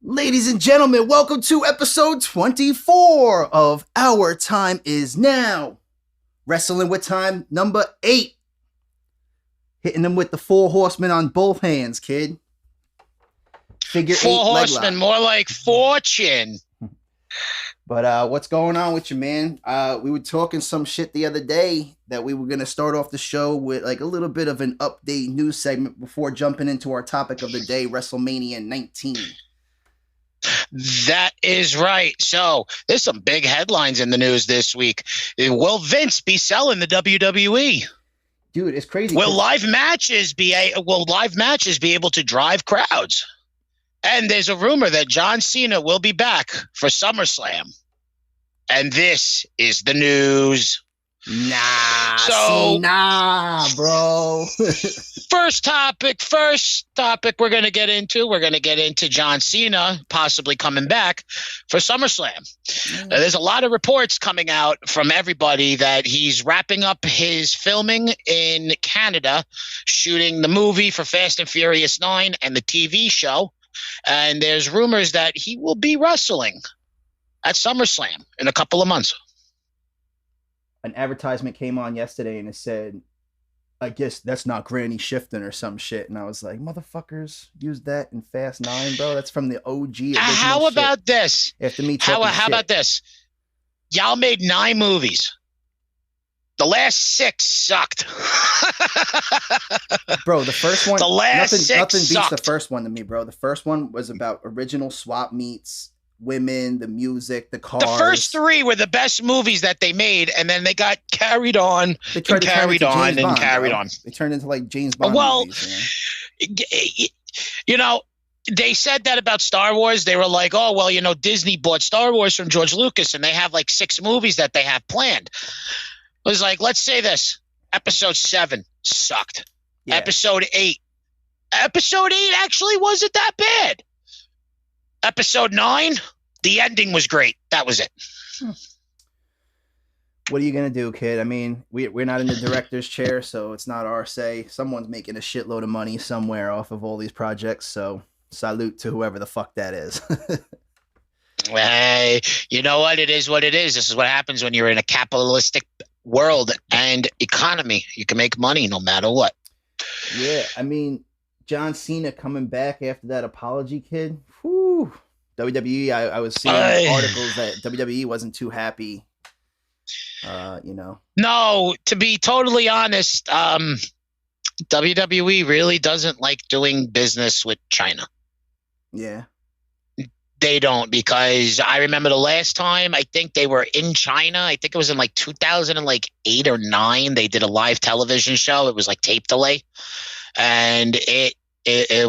Ladies and gentlemen, welcome to episode 24 of Our Time Is Now. Wrestling with Time number 8. Hitting them with the 4 horsemen on both hands, kid. Figure 4 8 horsemen, more like fortune. But what's going on with you, man? We were talking some shit the other day that we were going to start off the show with like a little bit of an update news segment before jumping into our topic of the day, Wrestlemania 19. That is right. So there's some big headlines in the news this week. Will Vince be selling the WWE? Dude, it's crazy. Will live matches be able to drive crowds? And there's a rumor that John Cena will be back for SummerSlam. And this is the news. Nah, bro. First topic we're going to get into John Cena possibly coming back for SummerSlam. There's a lot of reports coming out from everybody that he's wrapping up his filming in Canada, shooting the movie for Fast and Furious 9 and the TV show. And there's rumors that he will be wrestling at SummerSlam in a couple of months. An advertisement came on yesterday and it said, I guess that's not Granny Shifting or some shit. And I was like, motherfuckers use that in Fast 9, bro. That's from the OG. How about this? After me how about this? Y'all made 9 movies. The last 6 sucked. Bro, the first one, nothing beats sucked. the first one to me, bro. The first one was about original swap meets, women, the music, the cars. The first 3 were the best movies that they made, and then they got carried on and carried on and carried on. They turned into like James Bond movies, you know, they said that about Star Wars. They were like, oh, well, you know, Disney bought Star Wars from George Lucas, and they have like 6 movies that they have planned. It was like, let's say this. Episode 7 sucked. Yeah. Episode 8 actually wasn't that bad. Episode 9, the ending was great. That was it. What are you going to do, kid? I mean, we're not in the director's chair, so it's not our say. Someone's making a shitload of money somewhere off of all these projects, so salute to whoever the fuck that is. Hey, you know what? It is what it is. This is what happens when you're in a capitalistic world and economy. You can make money no matter what. Yeah, I mean, John Cena coming back after that apology, kid. Whew. WWE, I was seeing articles that WWE wasn't too happy. You know. No, to be totally honest, WWE really doesn't like doing business with China. Yeah. They don't, because I remember the last time I think they were in China. I think it was in like 2008 or 9. They did a live television show. It was like tape delay, and it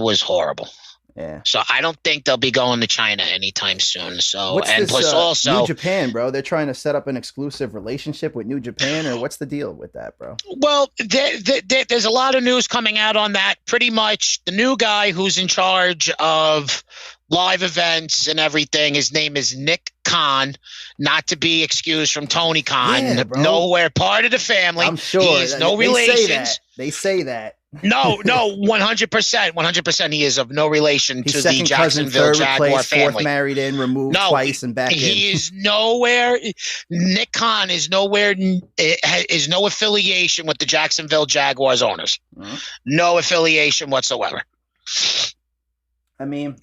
was horrible. Yeah. So I don't think they'll be going to China anytime soon. So what's and this, plus also New Japan, bro. They're trying to set up an exclusive relationship with New Japan, or what's the deal with that, bro? Well, there's a lot of news coming out on that. Pretty much the new guy who's in charge of live events and everything, his name is Nick Khan, not to be excused from Tony Khan. Yeah, nowhere part of the family. I'm sure. He has no relations. They say that. No, 100%. He is of no relation He's to the Jacksonville Jaguar family. 4th married in, removed twice, and back in. He is nowhere. Nick Khan is nowhere. Is no affiliation with the Jacksonville Jaguars owners. Mm-hmm. No affiliation whatsoever. I mean,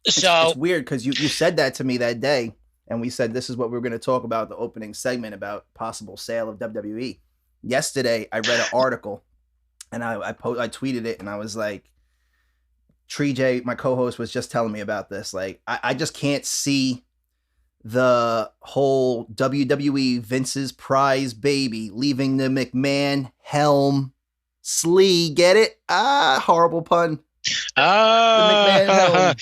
it's weird because you said that to me that day, and we said this is what we were going to talk about, the opening segment about possible sale of WWE. Yesterday, I read an article. And I tweeted it, and I was like, Tree J, my co-host, was just telling me about this. Like, I just can't see the whole WWE Vince's prize baby leaving the McMahon helm slee. Get it? Horrible pun. The McMahon helm.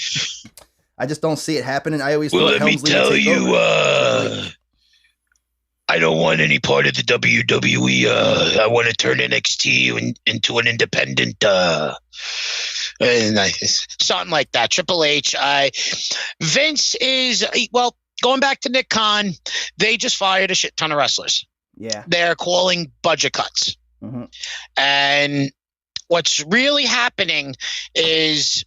I just don't see it happening. I always thought Helmsley would take over. I don't want any part of the WWE. I want to turn NXT into an independent, something like that. Triple H. Vince is, well, going back to Nick Khan, they just fired a shit ton of wrestlers. Yeah. They're calling budget cuts. Mm-hmm. And what's really happening is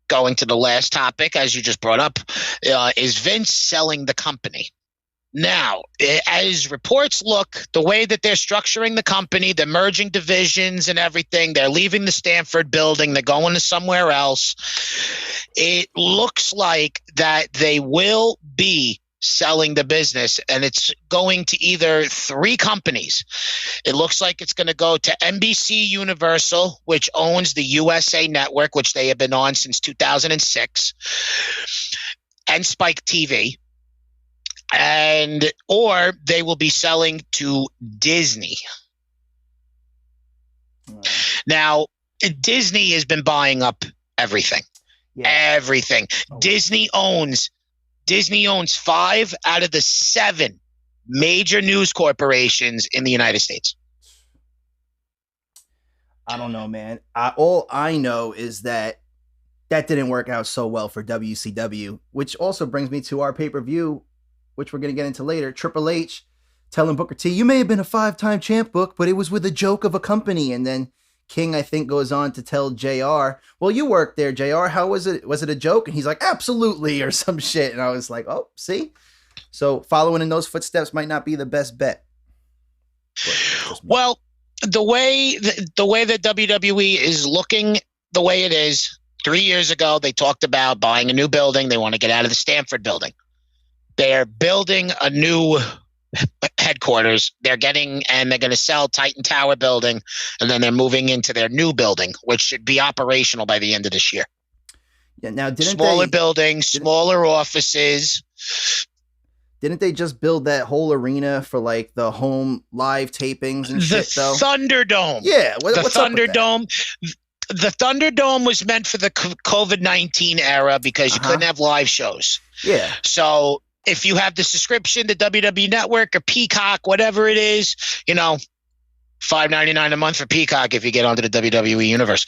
going to the last topic, as you just brought up, is Vince selling the company. Now, as reports look, the way that they're structuring the company, they're merging divisions and everything, they're leaving the Stanford building, they're going to somewhere else. It looks like that they will be selling the business, and it's going to either 3 companies. It looks like it's going to go to NBC Universal, which owns the USA Network, which they have been on since 2006, and Spike TV. Or they will be selling to Disney. Now, Disney has been buying up everything. Yeah. Everything. Oh. Disney owns 5 out of the 7 major news corporations in the United States. I don't know, man. All I know is that didn't work out so well for WCW, which also brings me to our pay-per-view, which we're going to get into later. Triple H telling Booker T, you may have been a 5-time champ, Book, but it was with a joke of a company. And then King, I think, goes on to tell JR, well, you worked there, JR. How was it? Was it a joke? And he's like, absolutely, or some shit. And I was like, oh, see? So following in those footsteps might not be the best bet. Well, the way that WWE is looking the way it is, 3 years ago, they talked about buying a new building. They want to get out of the Stanford building. They're building a new headquarters. They're going to sell Titan Tower building, and then they're moving into their new building, which should be operational by the end of this year. Yeah. Now, smaller buildings, smaller offices. Didn't they just build that whole arena for like the home live tapings and shit? Though Thunderdome. Yeah. The Thunderdome. The Thunderdome was meant for the COVID-19 era because you couldn't have live shows. Yeah. So if you have the subscription to WWE Network or Peacock, whatever it is, $5.99 a month for Peacock if you get onto the WWE universe.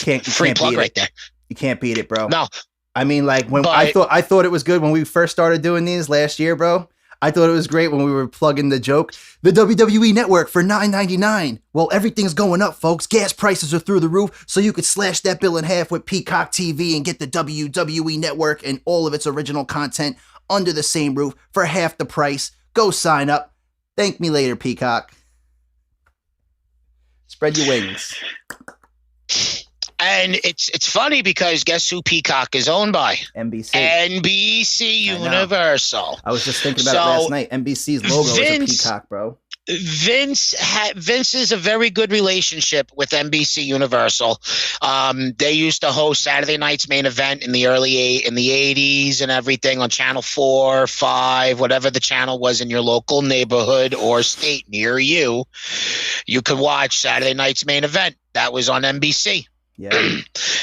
You free plug right there. You can't beat it, bro. No. I mean, like I thought it was good when we first started doing these last year, bro. I thought it was great when we were plugging the joke. The WWE Network for $9.99. Well, everything's going up, folks. Gas prices are through the roof, so you could slash that bill in half with Peacock TV and get the WWE Network and all of its original content under the same roof for half the price. Go sign up. Thank me later, Peacock. Spread your wings. And it's funny because guess who Peacock is owned by? NBC. NBC Universal. I was just thinking about it last night. NBC's logo is a peacock, bro. Vince has a very good relationship with NBC Universal. They used to host Saturday Night's Main Event in the in the 80s and everything on Channel 4, 5, whatever the channel was in your local neighborhood or state near you. You could watch Saturday Night's Main Event. That was on NBC. Yeah.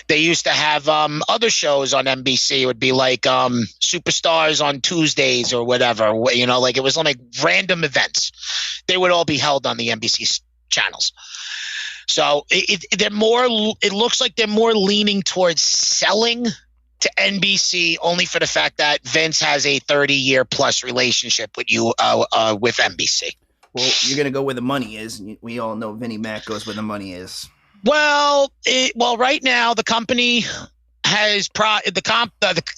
They used to have other shows on NBC. It would be like Superstars on Tuesdays or whatever. Like it was like random events. They would all be held on the NBC channels. So it looks like they're more leaning towards selling to NBC only for the fact that Vince has a 30-year plus relationship with NBC. Well, you're gonna go where the money is. We all know Vinnie Mac goes where the money is. Well, right now the company has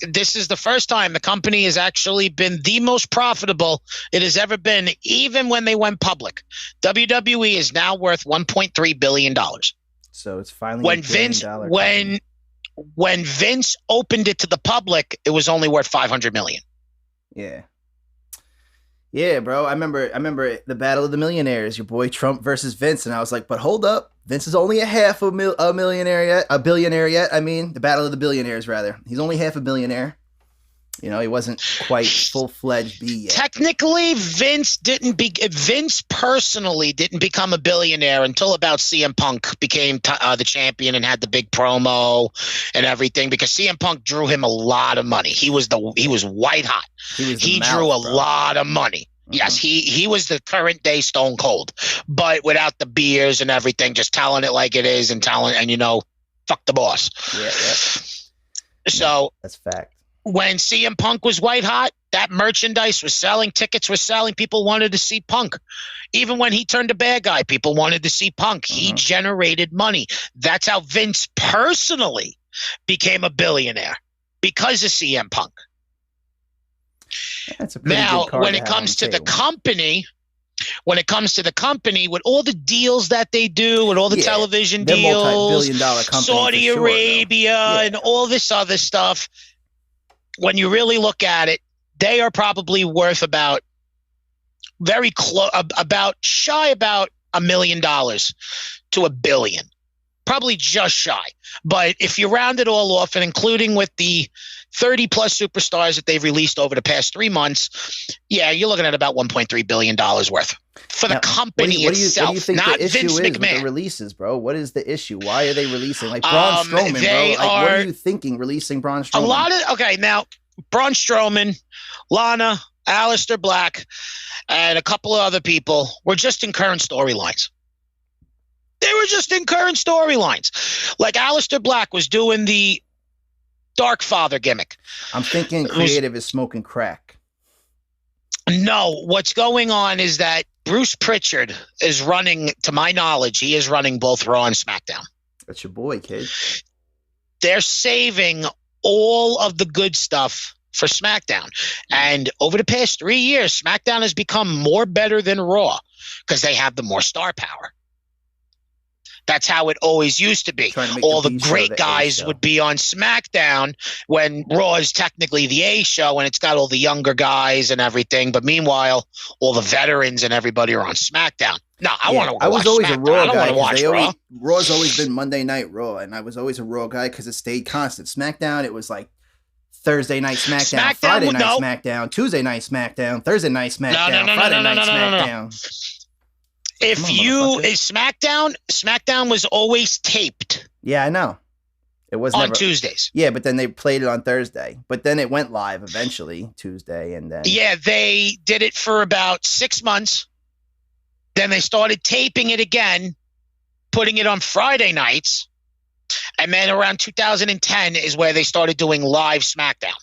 this is the first time the company has actually been the most profitable it has ever been, even when they went public. WWE is now worth $1.3 billion. So it's finally when Vince opened it to the public, it was only worth $500 million. Yeah. Yeah, bro. I remember the Battle of the Millionaires, your boy Trump versus Vince, and I was like, but hold up, Vince is only a half a billionaire yet. I mean, the Battle of the Billionaires, rather. He's only half a billionaire. He wasn't quite full-fledged B yet. Technically, Vince personally didn't become a billionaire until about CM Punk became the champion and had the big promo and everything, because CM Punk drew him a lot of money. He was white hot. He drew a lot of money. Mm-hmm. Yes, he was the current day Stone Cold, but without the beers and everything, just telling it like it is and fuck the boss. Yeah. So that's fact. When CM Punk was white hot, That merchandise was selling. Tickets were selling. People wanted to see Punk. Even when he turned a bad guy, people wanted to see Punk. He generated money. That's how Vince personally became a billionaire, because of CM Punk. That's a pretty now, good card when it comes to the company, with all the deals that they do, with all the television deals, multi-billion-dollar company, Saudi Arabia, and all this other stuff, when you really look at it, they are probably worth about shy about $1 million to $1 billion, probably just shy. But if you round it all off, and including with the 30 plus superstars that they've released over the past 3 months, you're looking at about $1.3 billion worth for the company itself. What do you think not the issue Vince is McMahon. With the releases, bro? What is the issue? Why are they releasing like Braun Strowman, bro? Like, what are you thinking releasing Braun Strowman? Now Braun Strowman, Lana, Aleister Black, and a couple of other people were just in current storylines. They were just in current storylines. Like Aleister Black was doing the Dark Father gimmick. I'm thinking creative is smoking crack. No, what's going on is that Bruce Pritchard is running, to my knowledge, he is running both Raw and SmackDown. That's your boy, kid. They're saving all of the good stuff for SmackDown. And over the past 3 years, SmackDown has become more better than Raw because they have the more star power. That's how it always used to be. All the great guys would be on SmackDown when Raw is technically the A show and it's got all the younger guys and everything. But meanwhile, all the veterans and everybody are on SmackDown. No, I want to watch SmackDown. I was always a Raw guy. I don't want to watch Raw. Raw's always been Monday Night Raw, and I was always a Raw guy because it stayed constant. SmackDown, it was like Thursday night SmackDown, Friday night SmackDown, Tuesday night SmackDown, Thursday night SmackDown, Friday night SmackDown. SmackDown was always taped. Yeah, I know. It was on Tuesdays. Yeah, but then they played it on Thursday. But then it went live eventually Tuesday, and then they did it for about 6 months. Then they started taping it again, putting it on Friday nights, and then around 2010 is where they started doing live SmackDown.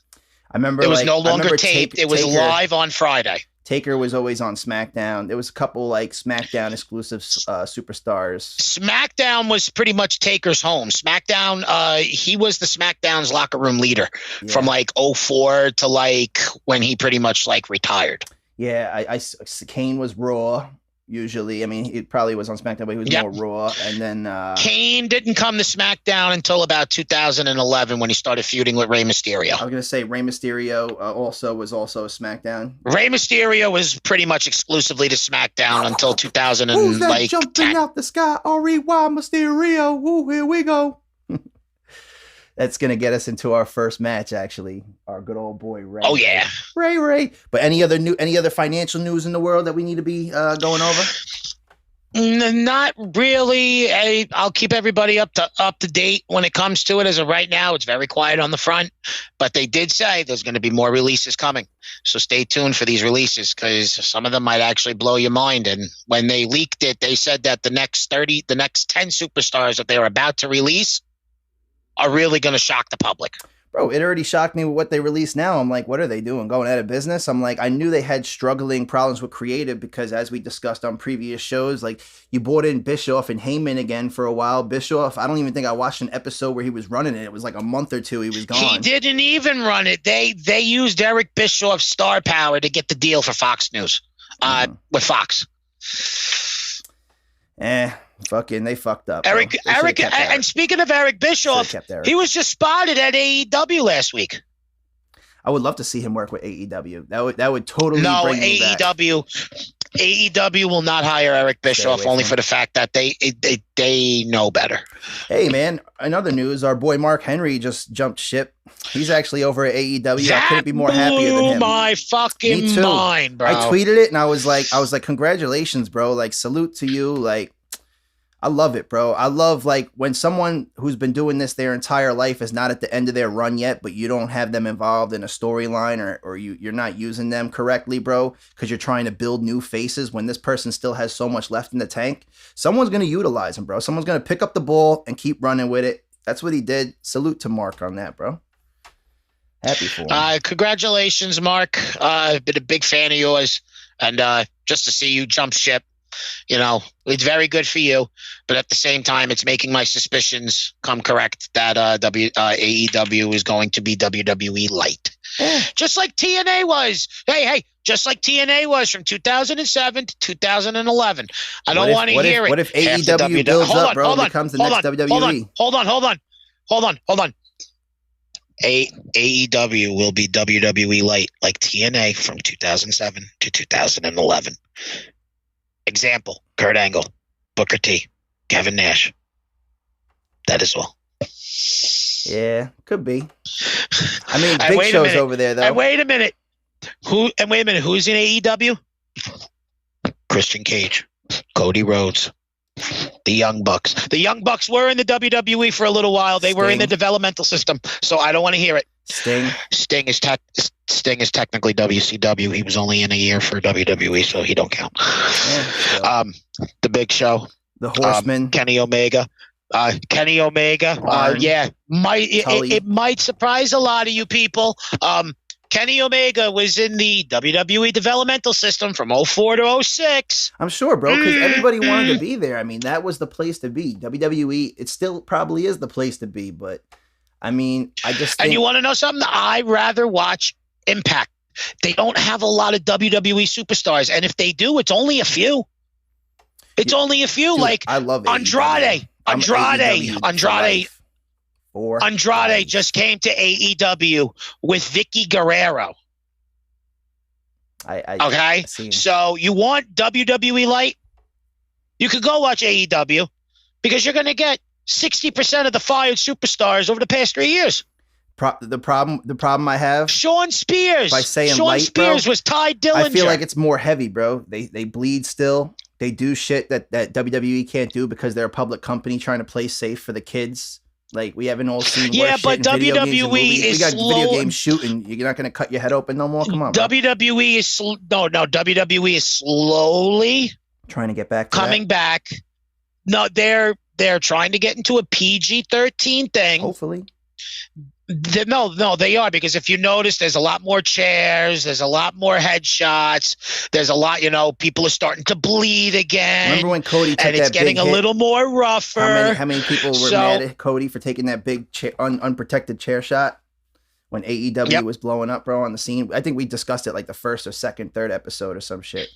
I remember it was no longer taped; it was live on Friday. Taker was always on SmackDown. There was a couple like SmackDown exclusive superstars. SmackDown was pretty much Taker's home. SmackDown, he was the SmackDown's locker room leader from like 2004 to like when he pretty much like retired. Yeah, Kane was Raw. Usually, I mean, he probably was on SmackDown, but he was more Raw. And then Kane didn't come to SmackDown until about 2011 when he started feuding with Rey Mysterio. I was gonna say Rey Mysterio was also a SmackDown. Rey Mysterio was pretty much exclusively to SmackDown until 2000. Who's that jumping out the sky? R.E.Y. Mysterio. Ooh, here we go. That's going to get us into our first match, actually. Our good old boy, Ray. Oh, yeah. Ray. But any other financial news in the world that we need to be going over? Not really. I'll keep everybody up to date when it comes to it. As of right now, it's very quiet on the front. But they did say there's going to be more releases coming. So stay tuned for these releases because some of them might actually blow your mind. And when they leaked it, they said that the next 10 superstars that they were about to release are really going to shock the public. Bro, it already shocked me with what they released now. I'm like, what are they doing? Going out of business? I'm like, I knew they had struggling problems with creative because as we discussed on previous shows, like you brought in Bischoff and Heyman again for a while. Bischoff, I don't even think I watched an episode where he was running it. It was like a month or two he was gone. He didn't even run it. They used Eric Bischoff's star power to get the deal for Fox News with Fox. Fucking, they fucked up. Eric, and speaking of Eric Bischoff, he was just spotted at AEW last week. I would love to see him work with AEW. That would totally bring me back. AEW will not hire Eric Bischoff only for the fact that they know better. Hey man, in other news, our boy Mark Henry just jumped ship. He's actually over at AEW. I couldn't be more happier than him. My fucking mind, bro. I tweeted it and I was like, congratulations, bro. Like, salute to you. Like, I love it, bro. I love like when someone who's been doing this their entire life is not at the end of their run yet, but you don't have them involved in a storyline or you're not using them correctly, bro, because you're trying to build new faces when this person still has so much left in the tank. Someone's going to utilize them, bro. Someone's going to pick up the ball and keep running with it. That's what he did. Salute to Mark on that, bro. Happy for him. Congratulations, Mark. I've been a big fan of yours, and just to see you jump ship, it's very good for you. But at the same time, it's making my suspicions come correct that AEW is going to be WWE light, just like TNA was. Hey, just like TNA was from 2007 to 2011. I don't want to hear it. What if AEW builds up, bro, and becomes the next WWE? Hold on. AEW will be WWE light like TNA from 2007 to 2011. Example, Kurt Angle, Booker T, Kevin Nash. That is all. Yeah, could be. I mean, Big Show's over there, though. And wait a minute. Who's in AEW? Christian Cage, Cody Rhodes, the Young Bucks. The Young Bucks were in the WWE for a little while. They were in the developmental system, so I don't want to hear it. Sting is technically WCW. He was only in a year for WWE, so he don't count. Yeah, the Big Show, the Horseman, Kenny Omega. It might surprise a lot of you people. Kenny Omega was in the WWE developmental system from 04 to 06. I'm sure, bro, because everybody wanted to be there. I mean, that was the place to be. WWE, it still probably is the place to be, but I mean, I just think... And you want to know something? I'd rather watch Impact. They don't have a lot of WWE superstars, and if they do, it's only a few. It's only a few, dude, like I love Andrade just came to AEW with Vicky Guerrero. Okay? So you want WWE light? You could go watch AEW because you're going to get 60% of the fired superstars over the past 3 years. The problem I have, Sean Spears. By saying Sean light, Spears bro, was Ty Dillinger. I feel like it's more heavy, bro. They bleed still. They do shit that WWE can't do because they're a public company trying to play safe for the kids. Like, we haven't all seen. Yeah, but WWE is we got video games shooting. You're not going to cut your head open no more. Come on, bro. WWE is WWE is slowly trying to get back. Coming back. No, they're trying to get into a PG-13 thing. Hopefully. No, they are, because if you notice, there's a lot more chairs, there's a lot more headshots, there's a lot, people are starting to bleed again. Remember when Cody took and it's getting a little more rougher. How many people were mad at Cody for taking that big unprotected chair shot when AEW was blowing up, bro, on the scene? I think we discussed it like the first or second, third episode or some shit.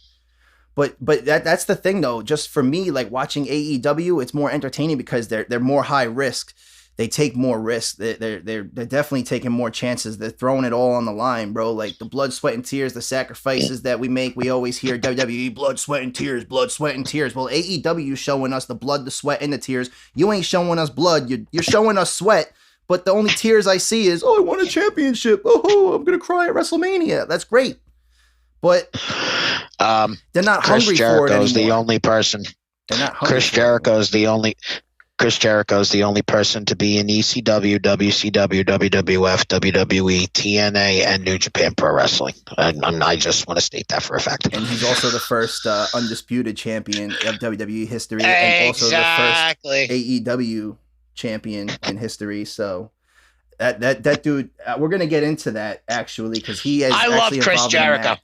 But that's the thing, though. Just for me, like, watching AEW, it's more entertaining because they're more high risk. They take more risks. They're definitely taking more chances. They're throwing it all on the line, bro. Like, the blood, sweat, and tears, the sacrifices that we make. We always hear WWE, blood, sweat, and tears, blood, sweat, and tears. Well, AEW showing us the blood, the sweat, and the tears. You ain't showing us blood. You're showing us sweat. But the only tears I see is, I won a championship. Oh, I'm going to cry at WrestleMania. That's great. But they're not hungry for it anymore. The only person. They're not hungry. Chris Jericho's the only person to be in ECW, WCW, WWF, WWE, TNA, and New Japan Pro Wrestling. I just want to state that for a fact. And he's also the first undisputed champion of WWE history, and also the first AEW champion in history. So that dude, we're gonna get into that actually, because he is. I love Chris Jericho.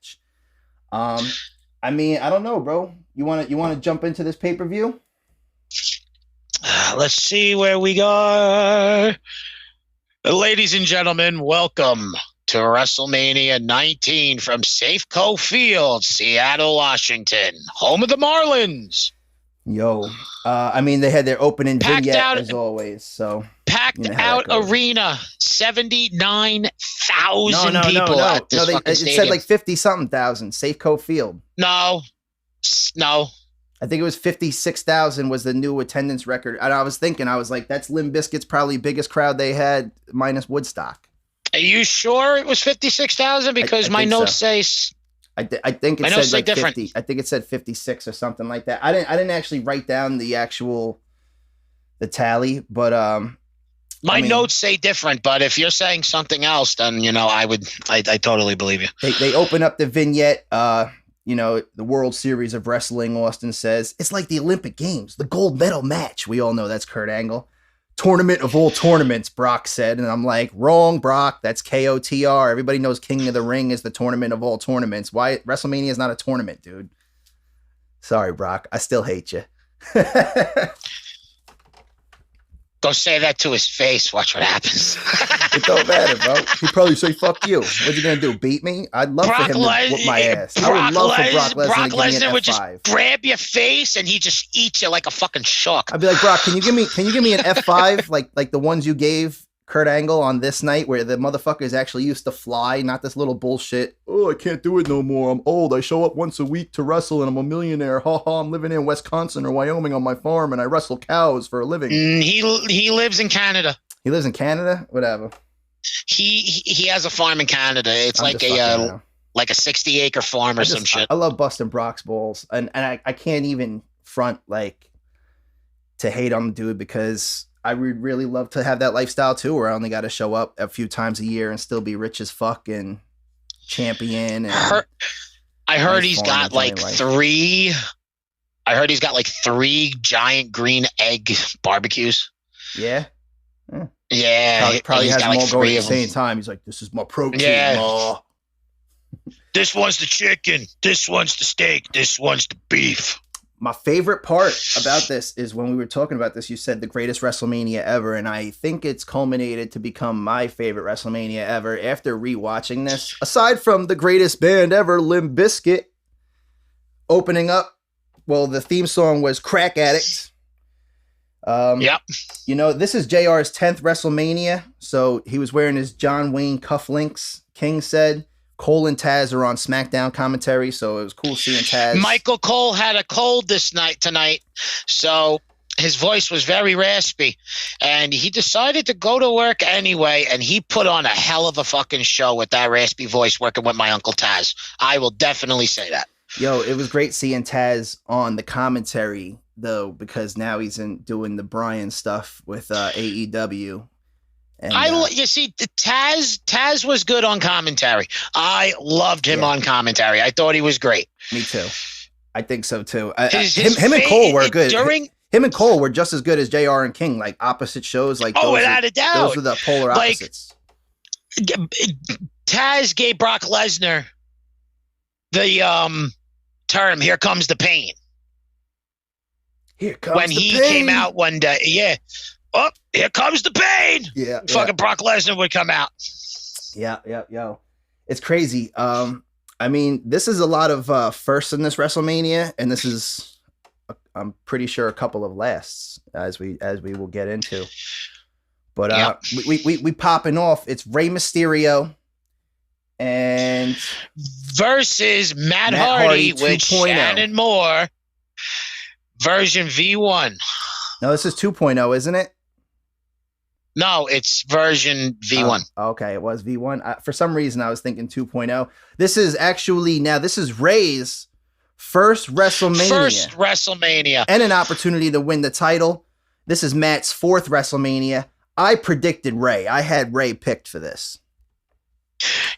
I mean, I don't know, bro. You want to jump into this pay-per-view? Let's see where we go. Ladies and gentlemen, welcome to WrestleMania 19 from Safeco Field, Seattle, Washington, home of the Marlins. Yo, I mean, they had their opening vignette as always, so packed out arena, 79,000 people at this fucking stadium. It said like 50-something thousand, Safeco Field. No. I think it was 56,000 was the new attendance record. And I was like, that's Limp Bizkit's probably biggest crowd they had, minus Woodstock. Are you sure it was 56,000? Because my notes say... I think it said like 50. I think it said 56 or something like that. I didn't actually write down the tally, but my notes say different. But if you're saying something else, then I totally believe you. They open up the vignette. The World Series of Wrestling, Austin says. It's like the Olympic Games, the gold medal match. We all know that's Kurt Angle. Tournament of all tournaments, Brock said. And I'm like, wrong, Brock. That's KOTR. Everybody knows King of the Ring is the tournament of all tournaments. Why WrestleMania is not a tournament, dude? Sorry, Brock. I still hate you. Go say that to his face. Watch what happens. It don't matter, bro. He'd probably say, fuck you. What you going to do, beat me? I'd love for him to whoop my ass. I would love for Brock Lesnar would just grab your face and he just eats you like a fucking shark. I'd be like, Brock, can you give me an F5 like the ones you gave Kurt Angle on this night where the motherfuckers actually used to fly, not this little bullshit. Oh, I can't do it no more. I'm old. I show up once a week to wrestle and I'm a millionaire. Ha ha, I'm living in Wisconsin or Wyoming on my farm and I wrestle cows for a living. He lives in Canada. He lives in Canada? Whatever. He has a farm in Canada. It's like a 60-acre farm or some shit. I love busting Brock's balls. And I can't even front like to hate on the dude because I would really love to have that lifestyle too, where I only got to show up a few times a year and still be rich as fuck and champion. And I heard he's got like three. I heard he's got like 3 giant green egg barbecues. Yeah. Yeah. Probably has them all going at the same time. He's like, this is my protein. Yeah. This one's the chicken. This one's the steak. This one's the beef. My favorite part about this is when we were talking about this, you said the greatest WrestleMania ever, and I think it's culminated to become my favorite WrestleMania ever after rewatching this. Aside from the greatest band ever, Limp Bizkit, opening up, well, the theme song was Crack Addict. Yep. You know, this is JR's 10th WrestleMania, so he was wearing his John Wayne cufflinks, King said. Cole and Taz are on SmackDown commentary, so it was cool seeing Taz. Michael Cole had a cold tonight, so his voice was very raspy, and he decided to go to work anyway, and he put on a hell of a fucking show with that raspy voice working with my Uncle Taz. I will definitely say that. Yo, it was great seeing Taz on the commentary, though, because now he's doing the Bryan stuff with AEW. And, you see, Taz was good on commentary. I loved him on commentary. I thought he was great. Me too. I think so too. Him and Cole were good. Him and Cole were just as good as JR and King, like opposite shows. Like without a doubt, those are the polar opposites. Taz gave Brock Lesnar the term "Here comes the pain." Here comes when he came out one day. Yeah. Oh, here comes the pain. Yeah. Fucking Brock Lesnar would come out. Yeah. Yo. It's crazy. I mean, this is a lot of firsts in this WrestleMania, and this is, I'm pretty sure, a couple of lasts as we will get into. But we popping off. It's Rey Mysterio and versus Matt Hardy with Shannon Moore, version V1. No, this is 2.0, isn't it? No, it's version V1. Okay, it was V1. For some reason, I was thinking 2.0. This is Rey's first WrestleMania. And an opportunity to win the title. This is Matt's 4th WrestleMania. I predicted Rey. I had Rey picked for this.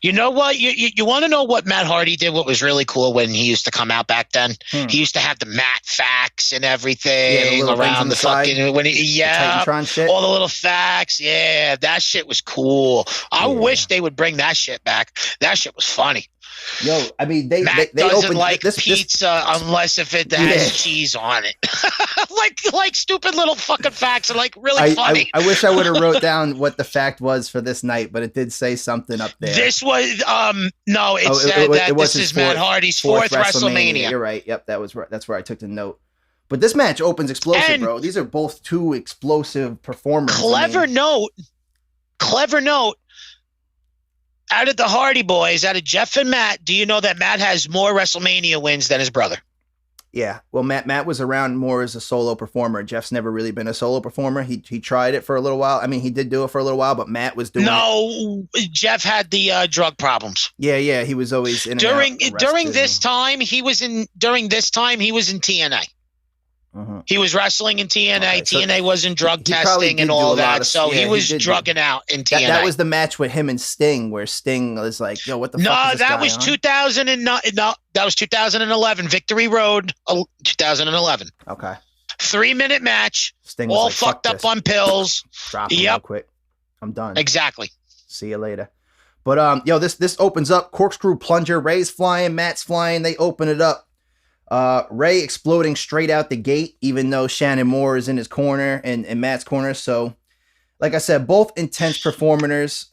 You know what? You want to know what Matt Hardy did? What was really cool when he used to come out back then? He used to have the Matt facts and everything around the fucking Titantron shit. All the little facts. Yeah, that shit was cool. I wish they would bring that shit back. That shit was funny. Yo, I mean, they doesn't like pizza unless if it has cheese on it. like stupid little fucking facts are like really funny. I wish I would have wrote down what the fact was for this night, but it did say something up there. This was said that this is Matt Hardy's 4th WrestleMania. You're right. Yep, that's where I took the note. But this match opens explosive, bro. These are both 2 explosive performers. Clever note. Out of the Hardy Boys, out of Jeff and Matt, do you know that Matt has more WrestleMania wins than his brother? Yeah. Well, Matt was around more as a solo performer. Jeff's never really been a solo performer. He tried it for a little while. I mean, he did do it for a little while, but Matt was doing it. Jeff had the drug problems. Yeah. He was always in during this time he was in TNA. Uh-huh. He was wrestling in TNA. Okay, TNA wasn't drug testing and all that, so he was drugging out in TNA. That was the match with him and Sting, where Sting was like, "Yo, what the fuck is this that was 2009. No, that was 2011. Victory Road, 2011. Okay. 3-minute match. Sting was all like, fucked up on pills. Drop him real quick. I'm done. Exactly. See you later. But this opens up. Corkscrew plunger. Ray's flying. Matt's flying. They open it up. Ray exploding straight out the gate, even though Shannon Moore is in his corner and Matt's corner. So, like I said, both intense performers.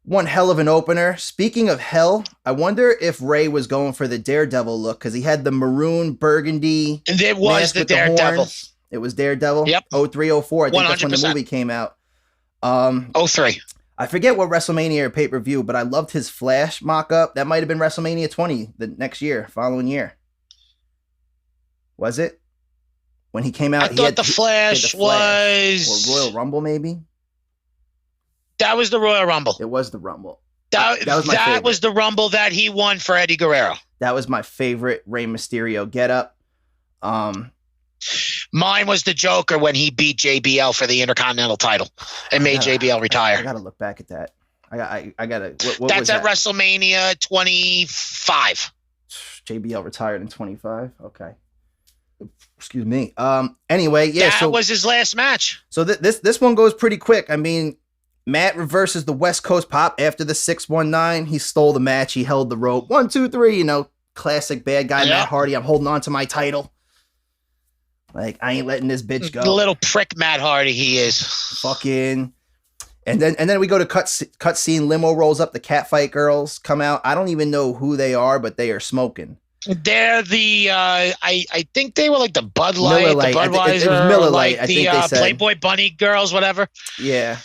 One hell of an opener. Speaking of hell, I wonder if Ray was going for the Daredevil look because he had the maroon burgundy. And it was the Daredevil. It was Daredevil. Yep. 03, 04. I think 100%. that's when the movie came out. 03. I forget what WrestleMania or pay-per-view, but I loved his Flash mock-up. That might have been WrestleMania 20 the next year, following year. Was it? When he came out, I thought the Flash was... Or Royal Rumble, maybe? That was the Royal Rumble. It was the Rumble. That was the Rumble that he won for Eddie Guerrero. That was my favorite Rey Mysterio get-up. Mine was the Joker when he beat JBL for the Intercontinental title and made JBL retire. I gotta look back at that. I gotta. What That's was at that? WrestleMania 25. JBL retired in 25. Okay. Excuse me. Anyway, yeah. That was his last match. So this one goes pretty quick. I mean, Matt reverses the West Coast Pop after the 619. He stole the match. He held the rope. 1, 2, 3. You know, classic bad guy Matt Hardy. I'm holding on to my title. Like, I ain't letting this bitch go. The little prick Matt Hardy he is. Fucking. And then we go to cut scene. Limo rolls up. The Catfight girls come out. I don't even know who they are, but they are smoking. They're the I think they were like the Bud Light, Miller Lite. the Budweiser, it was Miller Lite. like I think they said. Playboy Bunny girls, whatever. Yeah.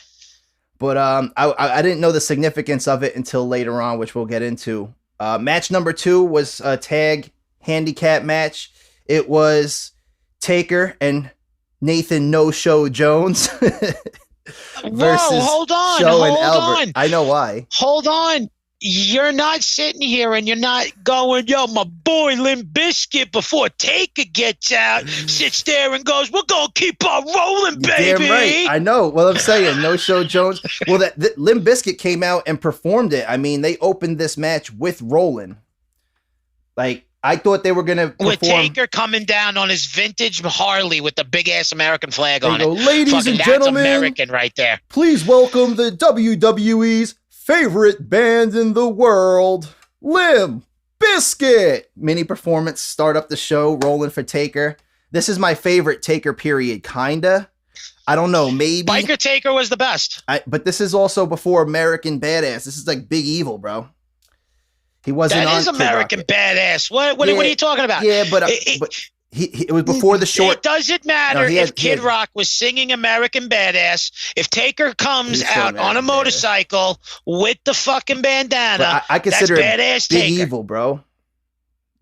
But I didn't know the significance of it until later on, which we'll get into. Match number 2 was a tag handicap match. It was Taker and Nathan No Show Jones versus hold on, Show and hold Albert. on. I know why. Hold on. You're not sitting here and you're not going, yo, my boy Limp Bizkit before Taker gets out, sits there and goes, we're going to keep on rolling, baby. Damn right. I know. Well, I'm saying No Show Jones. Well, that Limp Bizkit came out and performed it. I mean, they opened this match with Rollin'. Like, I thought they were going to perform. With Taker coming down on his vintage Harley with the big-ass American flag on it. Ladies and gentlemen. That's American right there. Please welcome the WWE's favorite band in the world, Limp Bizkit. Mini performance, start up the show, rolling for Taker. This is my favorite Taker period, kinda. I don't know, maybe. Biker Taker was the best. But this is also before American Badass. This is like Big Evil, bro. He wasn't on That is American Badass. What are you talking about? Yeah, but it was before the short. It doesn't matter if Kid Rock was singing American Badass. If Taker comes out on a motorcycle with the fucking bandana, I consider that's Badass Big Taker. Evil, bro.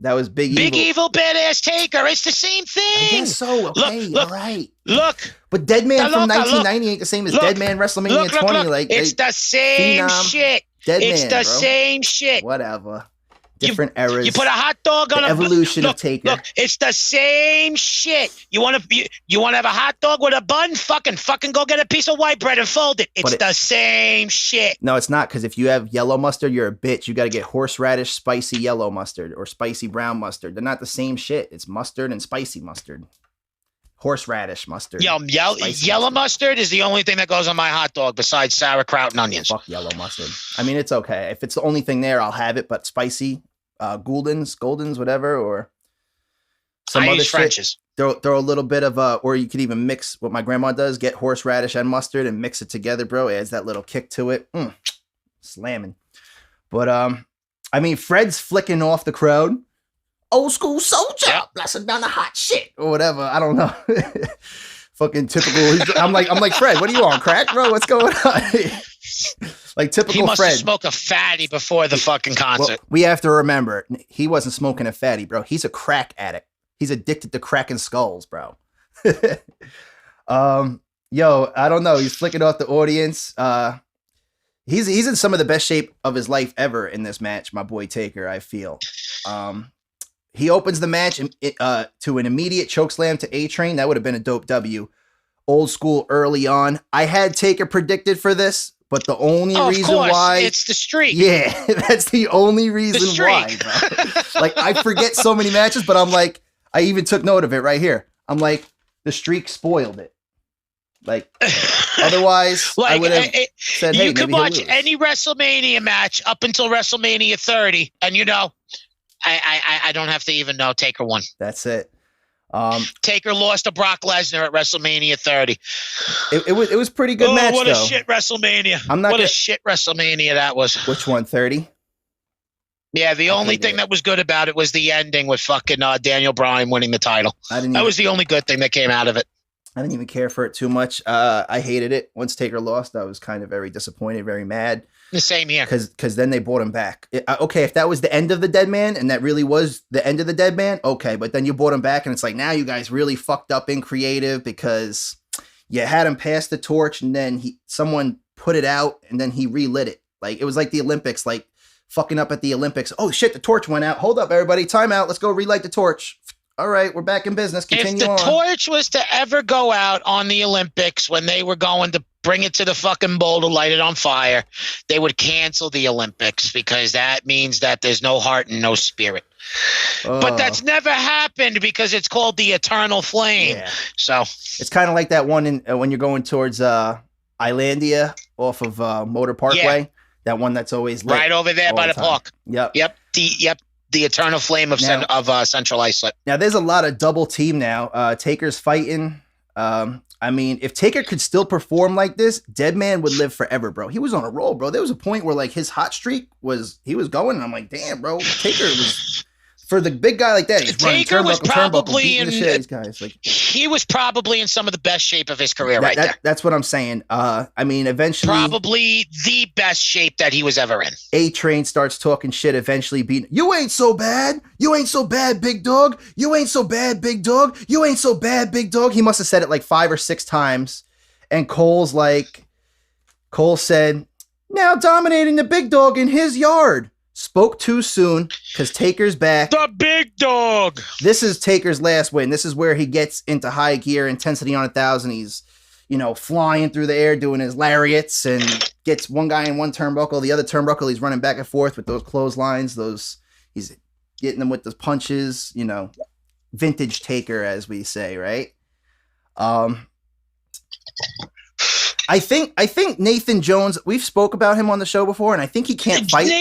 That was Big Evil. Big Evil Badass Taker. It's the same thing. I guess so. Okay, look, all right. Look. But Deadman from 1990 ain't the same as Deadman WrestleMania 20. Like it's the same shit. It's the same shit. Whatever. Different eras. You put a hot dog on the evolution of Taker. Look, it's the same shit. You want to have a hot dog with a bun? Fucking go get a piece of white bread and fold it. It's the same shit. No, it's not, because if you have yellow mustard, you're a bitch. You got to get horseradish spicy yellow mustard or spicy brown mustard. They're not the same shit. It's mustard and spicy mustard. Horseradish mustard. Yellow mustard is the only thing that goes on my hot dog besides sauerkraut and onions. Fuck yellow mustard. I mean, it's okay. If it's the only thing there, I'll have it, but spicy, Goldens, whatever, or some other shit. Throw a little bit of, or you could even mix what my grandma does, get horseradish and mustard and mix it together, bro. It adds that little kick to it. Slamming. But, I mean, Fred's flicking off the crowd. Old school soldier, blessing down the hot shit or whatever. I don't know. Fucking typical. I'm like Fred. What are you on, crack, bro? What's going on? Like typical Fred. He must have smoked a fatty before the fucking concert. Well, we have to remember, he wasn't smoking a fatty, bro. He's a crack addict. He's addicted to cracking skulls, bro. Yo, I don't know. He's flicking off the audience. He's in some of the best shape of his life ever in this match, my boy Taker, I feel. He opens the match to an immediate chokeslam to A-Train. That would have been a dope W. Old school early on. I had Taker predicted for this, but the only reason why... it's the streak. Yeah, that's the only reason why, bro. Like, I forget so many matches, but I'm like, I even took note of it right here. I'm like, the streak spoiled it. Like, otherwise, like, I would have said, hey, you could maybe watch he'll lose. any WrestleMania match up until WrestleMania 30, and I don't have to even know Taker won. That's it. Taker lost to Brock Lesnar at WrestleMania 30. It was pretty good match, what though. A shit WrestleMania. A shit WrestleMania that was. Which one, 30? Yeah, the only thing that was good about it was the ending with fucking Daniel Bryan winning the title. That was the only good thing that came out of it. I didn't even care for it too much. I hated it. Once Taker lost, I was kind of very disappointed, very mad. The same here. Because then they brought him back. Okay, if that was the end of the Dead Man, and that really was the end of the Dead Man, okay. But then you brought him back, and it's like, now you guys really fucked up in creative because you had him pass the torch, and then someone put it out, and then he relit it. Like, it was like the Olympics, like fucking up at the Olympics. Oh, shit, the torch went out. Hold up, everybody. Time out. Let's go relight the torch. All right, we're back in business. Continue on. If the torch was to ever go out on the Olympics when they were going to bring it to the fucking bowl to light it on fire, they would cancel the Olympics because that means that there's no heart and no spirit. But that's never happened because it's called the Eternal Flame. Yeah. So it's kind of like that one when you're going towards Islandia off of Motor Parkway. Yeah. That one that's always lit right over there by the park. Yep. The Eternal Flame of Central Islip. Now, there's a lot of double team now. Taker's fighting. I mean, if Taker could still perform like this, Deadman would live forever, bro. He was on a roll, bro. There was a point where, like, his hot streak he was going, and I'm like, damn, bro. Taker was, for the big guy like that, he's Taker running was probably in the shit, these guys. Like, he was probably in some of the best shape of his career there. That's what I'm saying. I mean, eventually, probably the best shape that he was ever in. A-Train starts talking shit, eventually beating, you ain't so bad. You ain't so bad, big dog. You ain't so bad, big dog. You ain't so bad, big dog. He must have said it like 5 or 6 times. And Cole said, now dominating the big dog in his yard. Spoke too soon because Taker's back. The big dog. This is Taker's last win. This is where he gets into high gear, intensity on 1,000. He's, flying through the air, doing his lariats, and gets one guy in one turnbuckle. The other turnbuckle, he's running back and forth with those clotheslines. He's getting them with the punches. Vintage Taker, as we say, right? I think Nathan Jones, we've spoke about him on the show before, and I think he can't fight. What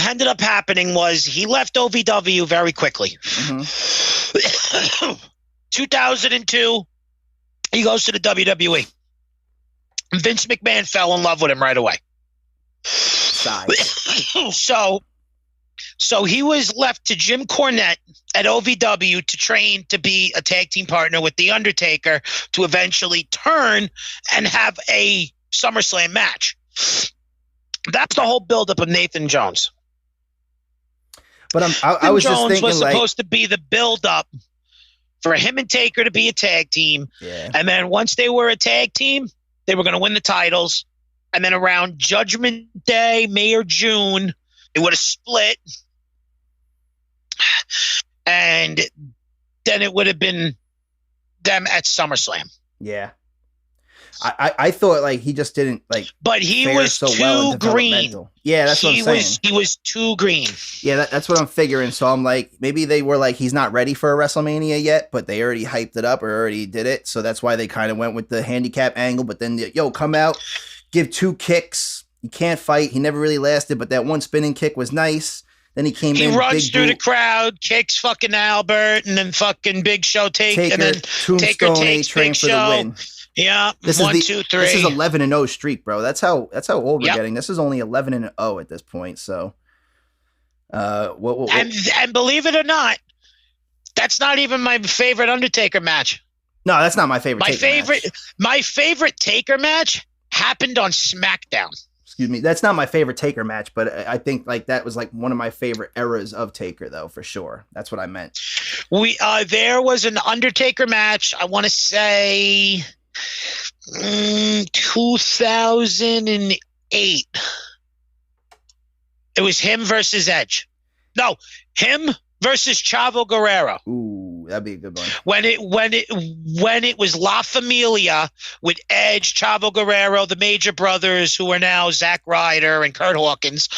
ended up happening was he left OVW very quickly. Mm-hmm. 2002, he goes to the WWE. Vince McMahon fell in love with him right away. So he was left to Jim Cornette at OVW to train to be a tag team partner with The Undertaker to eventually turn and have a SummerSlam match. That's the whole buildup of Nathan Jones. But I was Jones just thinking, was supposed to be the buildup for him and Taker to be a tag team. Yeah. And then once they were a tag team, they were going to win the titles. And then around Judgment Day, May or June, it would have split. And then it would have been them at SummerSlam. Yeah. I thought like he just didn't like, but he was so too green. Yeah, that's what I'm saying. He was too green. Yeah, that's what I'm figuring. So I'm like, maybe they were like, he's not ready for a WrestleMania yet, but they already hyped it up or already did it. So that's why they kind of went with the handicap angle. But then, come out, give 2 kicks. He can't fight. He never really lasted, but that one spinning kick was nice. Then he came in. He runs through the crowd, kicks fucking Albert, and then fucking Big Show and then Taker takes Big Show. Yeah, this 1, 2, 3. This is 11-0 streak, bro. That's how old we're getting. This is only 11-0 at this point. So, and believe it or not, that's not even my favorite Undertaker match. No, that's not my favorite. My favorite Taker match happened on SmackDown. Excuse me. That's not my favorite Taker match, but I think like that was like one of my favorite eras of Taker, though, for sure. That's what I meant. There was an Undertaker match. I want to say 2008. It was him versus Edge. No, him versus Chavo Guerrero. Ooh, that'd be a good one. When it was La Familia with Edge, Chavo Guerrero, the Major Brothers, who are now Zack Ryder and Kurt Hawkins,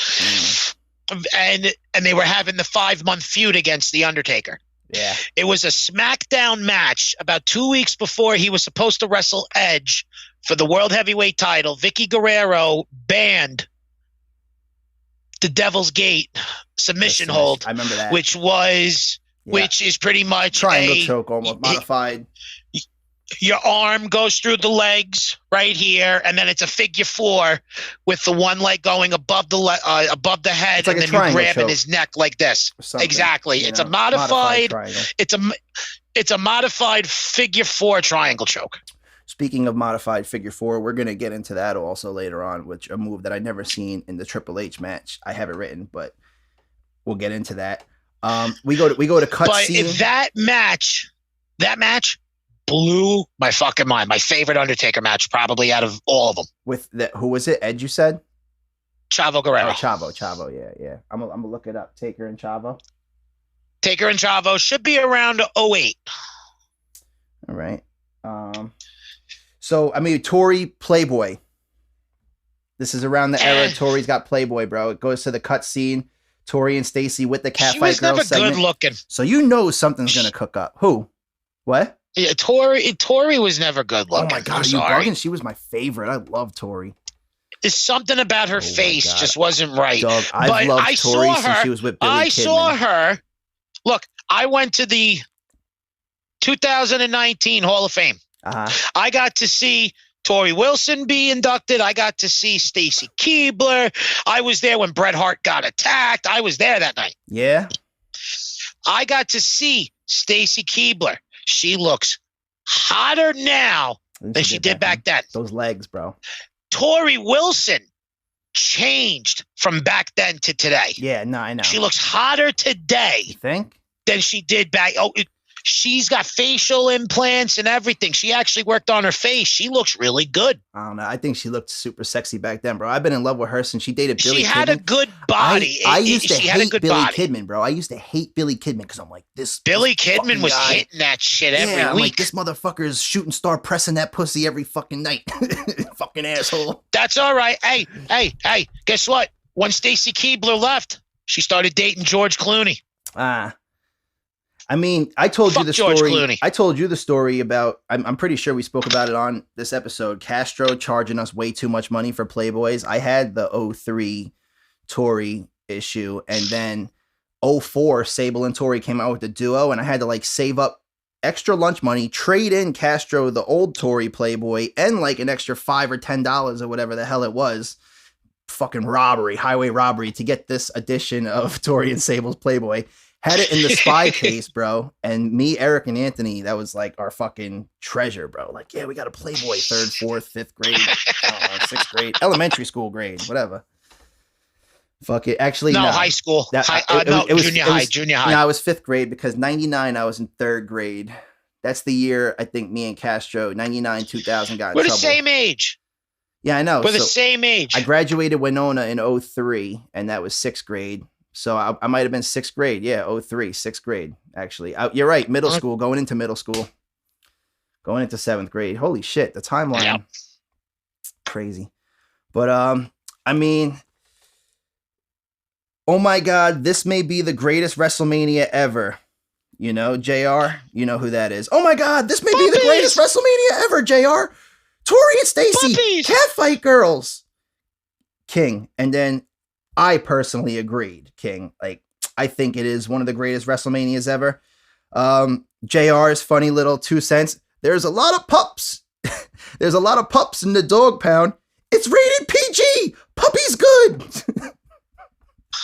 and they were having the 5-month feud against The Undertaker. Yeah. It was a SmackDown match about 2 weeks before he was supposed to wrestle Edge for the World Heavyweight title. Vicky Guerrero banned the Devil's Gate submission hold. I remember that. Which is pretty much triangle choke, almost modified. Your arm goes through the legs right here, and then it's a figure four with the one leg going above the head, like and then you grabbing his neck like this. Exactly. It's a modified it's a modified figure four triangle choke. Speaking of modified figure four, we're gonna get into that also later on, which a move that I never seen in the Triple H match. I have it written, but we'll get into that. We go to cut scene. But that match blew my fucking mind. My favorite Undertaker match, probably out of all of them. With who was it? Edge, you said? Chavo Guerrero. Oh, Chavo. Yeah. I'm gonna look it up. Taker and Chavo. Taker and Chavo should be around 08. All right. So I mean, Tori Playboy. This is around the era Tori's got Playboy, bro. It goes to the cut scene. Tori and Stacy with the Catfight Girl segment. She was never good looking. So you know something's gonna cook up. Who? What? Yeah, Tori was never good looking. Oh my god, are you bugging? She was my favorite. I love Tori. There's something about her face just wasn't right. Dog, I've loved Tori since she was with Billy Kidman. I saw her. Look, I went to the 2019 Hall of Fame. I got to see Tori Wilson be inducted. I got to see Stacy Keibler. I was there when Bret Hart got attacked. I was there that night. Yeah. I got to see Stacy Keibler. She looks hotter now than she did back then. Those legs, bro. Tori Wilson changed from back then to today. Yeah, no, I know. She looks hotter today. You think? Than she did back. She's got facial implants and everything. She actually worked on her face. She looks really good. I don't know. I think she looked super sexy back then, bro. I've been in love with her since she dated Billy Kidman. She had a good body. I used to hate Billy Kidman, bro. I used to hate Billy Kidman because I'm like, this Billy Kidman was hitting that shit every week. I'm like, this motherfucker is shooting star pressing that pussy every fucking night. Fucking asshole. That's all right. Hey, guess what? When Stacy Keibler left, she started dating George Clooney. I mean, I told you the story. I told you the story about. I'm pretty sure we spoke about it on this episode. Castro charging us way too much money for Playboys. I had the 03 Tori issue, and then 04 Sable and Tori came out with the duo, and I had to like save up extra lunch money, trade in Castro the old Tori Playboy, and like an extra $5 or $10 or whatever the hell it was. Fucking highway robbery to get this edition of Tori and Sable's Playboy. Had it in the spy case, bro. And me, Eric, and Anthony, that was like our fucking treasure, bro. Like, yeah, we got a Playboy 3rd, 4th, 5th grade, I don't know, 6th grade, elementary school grade, whatever. Fuck it. Actually, no. High school. Junior high. No, I was 5th grade because 99, I was in 3rd grade. That's the year I think me and Castro, 99, 2000 got in trouble. We're the same age. Yeah, I know. We're the same age. I graduated Winona in 03, and that was 6th grade. So I might have been 6th grade. Yeah, 03, 6th grade, actually. You're right, middle school, going into middle school. Going into 7th grade. Holy shit, the timeline. Yeah. Crazy. But, I mean, oh my God, this may be the greatest WrestleMania ever. You know, JR, you know who that is. Oh my God, this may be the greatest WrestleMania ever, JR. Tori and Stacy, Catfight Girls. King. And then I personally agreed, King. Like, I think it is one of the greatest WrestleManias ever. JR's funny little 2 cents. There's a lot of pups. There's a lot of pups in the dog pound. It's rated PG. Puppy's good.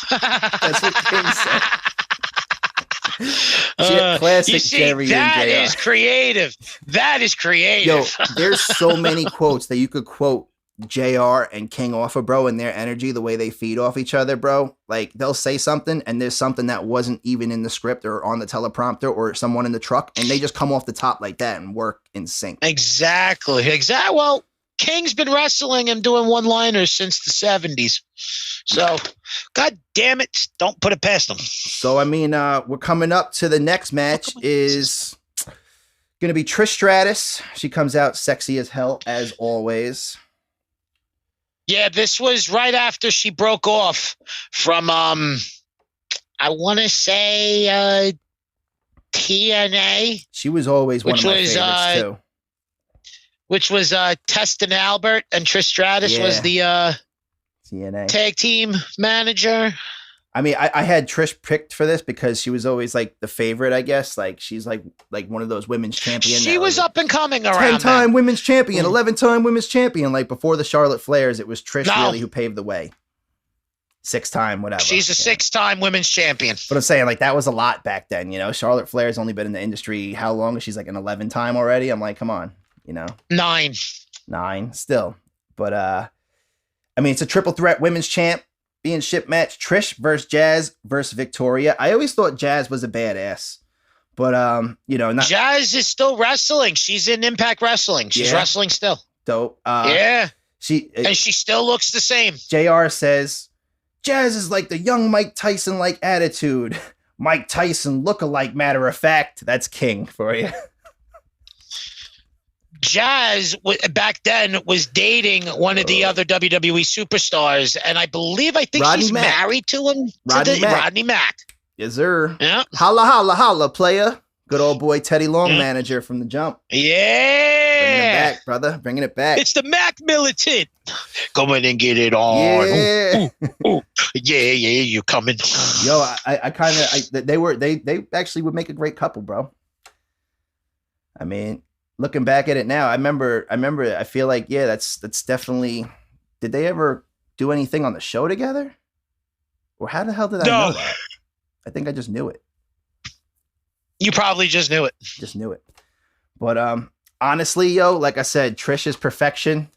That's what King said. Classic Jerry and JR. That is creative. That is creative. Yo, there's so many quotes that you could quote JR and King off of, bro, and their energy, the way they feed off each other, bro. Like, they'll say something and there's something that wasn't even in the script or on the teleprompter or someone in the truck, and they just come off the top like that and work in sync. Exactly. Well, King's been wrestling and doing one-liners since the 70s. So, God damn it, don't put it past them. So, I mean, we're coming up to the next match is going to be Trish Stratus. She comes out sexy as hell, as always. Yeah, this was right after she broke off from, I want to say, TNA. She was always one of my favorites too. Which was Testin Albert and Trish Stratus was the TNA tag team manager. I mean, I had Trish picked for this because she was always like the favorite, I guess. Like she's like one of those women's champions. She was up and coming around. 10-time women's champion, 11-time women's champion. Like before the Charlotte Flairs, it was Trish really who paved the way. 6-time, whatever. She's a 6-time women's champion. But I'm saying, like, that was a lot back then, you know? Charlotte Flair's only been in the industry how long? She's like an 11-time already? I'm like, come on, you know? 9 still. But, I mean, it's a triple threat women's champ being ship match. Trish versus Jazz versus Victoria. I always thought Jazz was a badass. But, you know, Jazz is still wrestling. She's in Impact Wrestling. She's wrestling still. Dope. And she still looks the same. JR says, Jazz is like the young Mike Tyson-like attitude. Mike Tyson look-alike, matter of fact. That's King for you. Jazz, back then, was dating one of the other WWE superstars, and I think Rodney she's Mack. Married to him. Rodney Mack. Yes, sir. Yeah. Holla, holla, holla, player. Good old boy Teddy Long manager from the jump. Yeah. Bringing it back, brother. Bringing it back. It's the Mac militant. Come in and get it on. Yeah. Ooh. Yeah, you coming. Yo, they actually would make a great couple, bro. I mean, looking back at it now, I remember, I feel like, yeah, that's definitely, did they ever do anything on the show together? Or how the hell did I know that? I think I just knew it. You probably just knew it. Just knew it. But honestly, yo, like I said, Trish is perfection.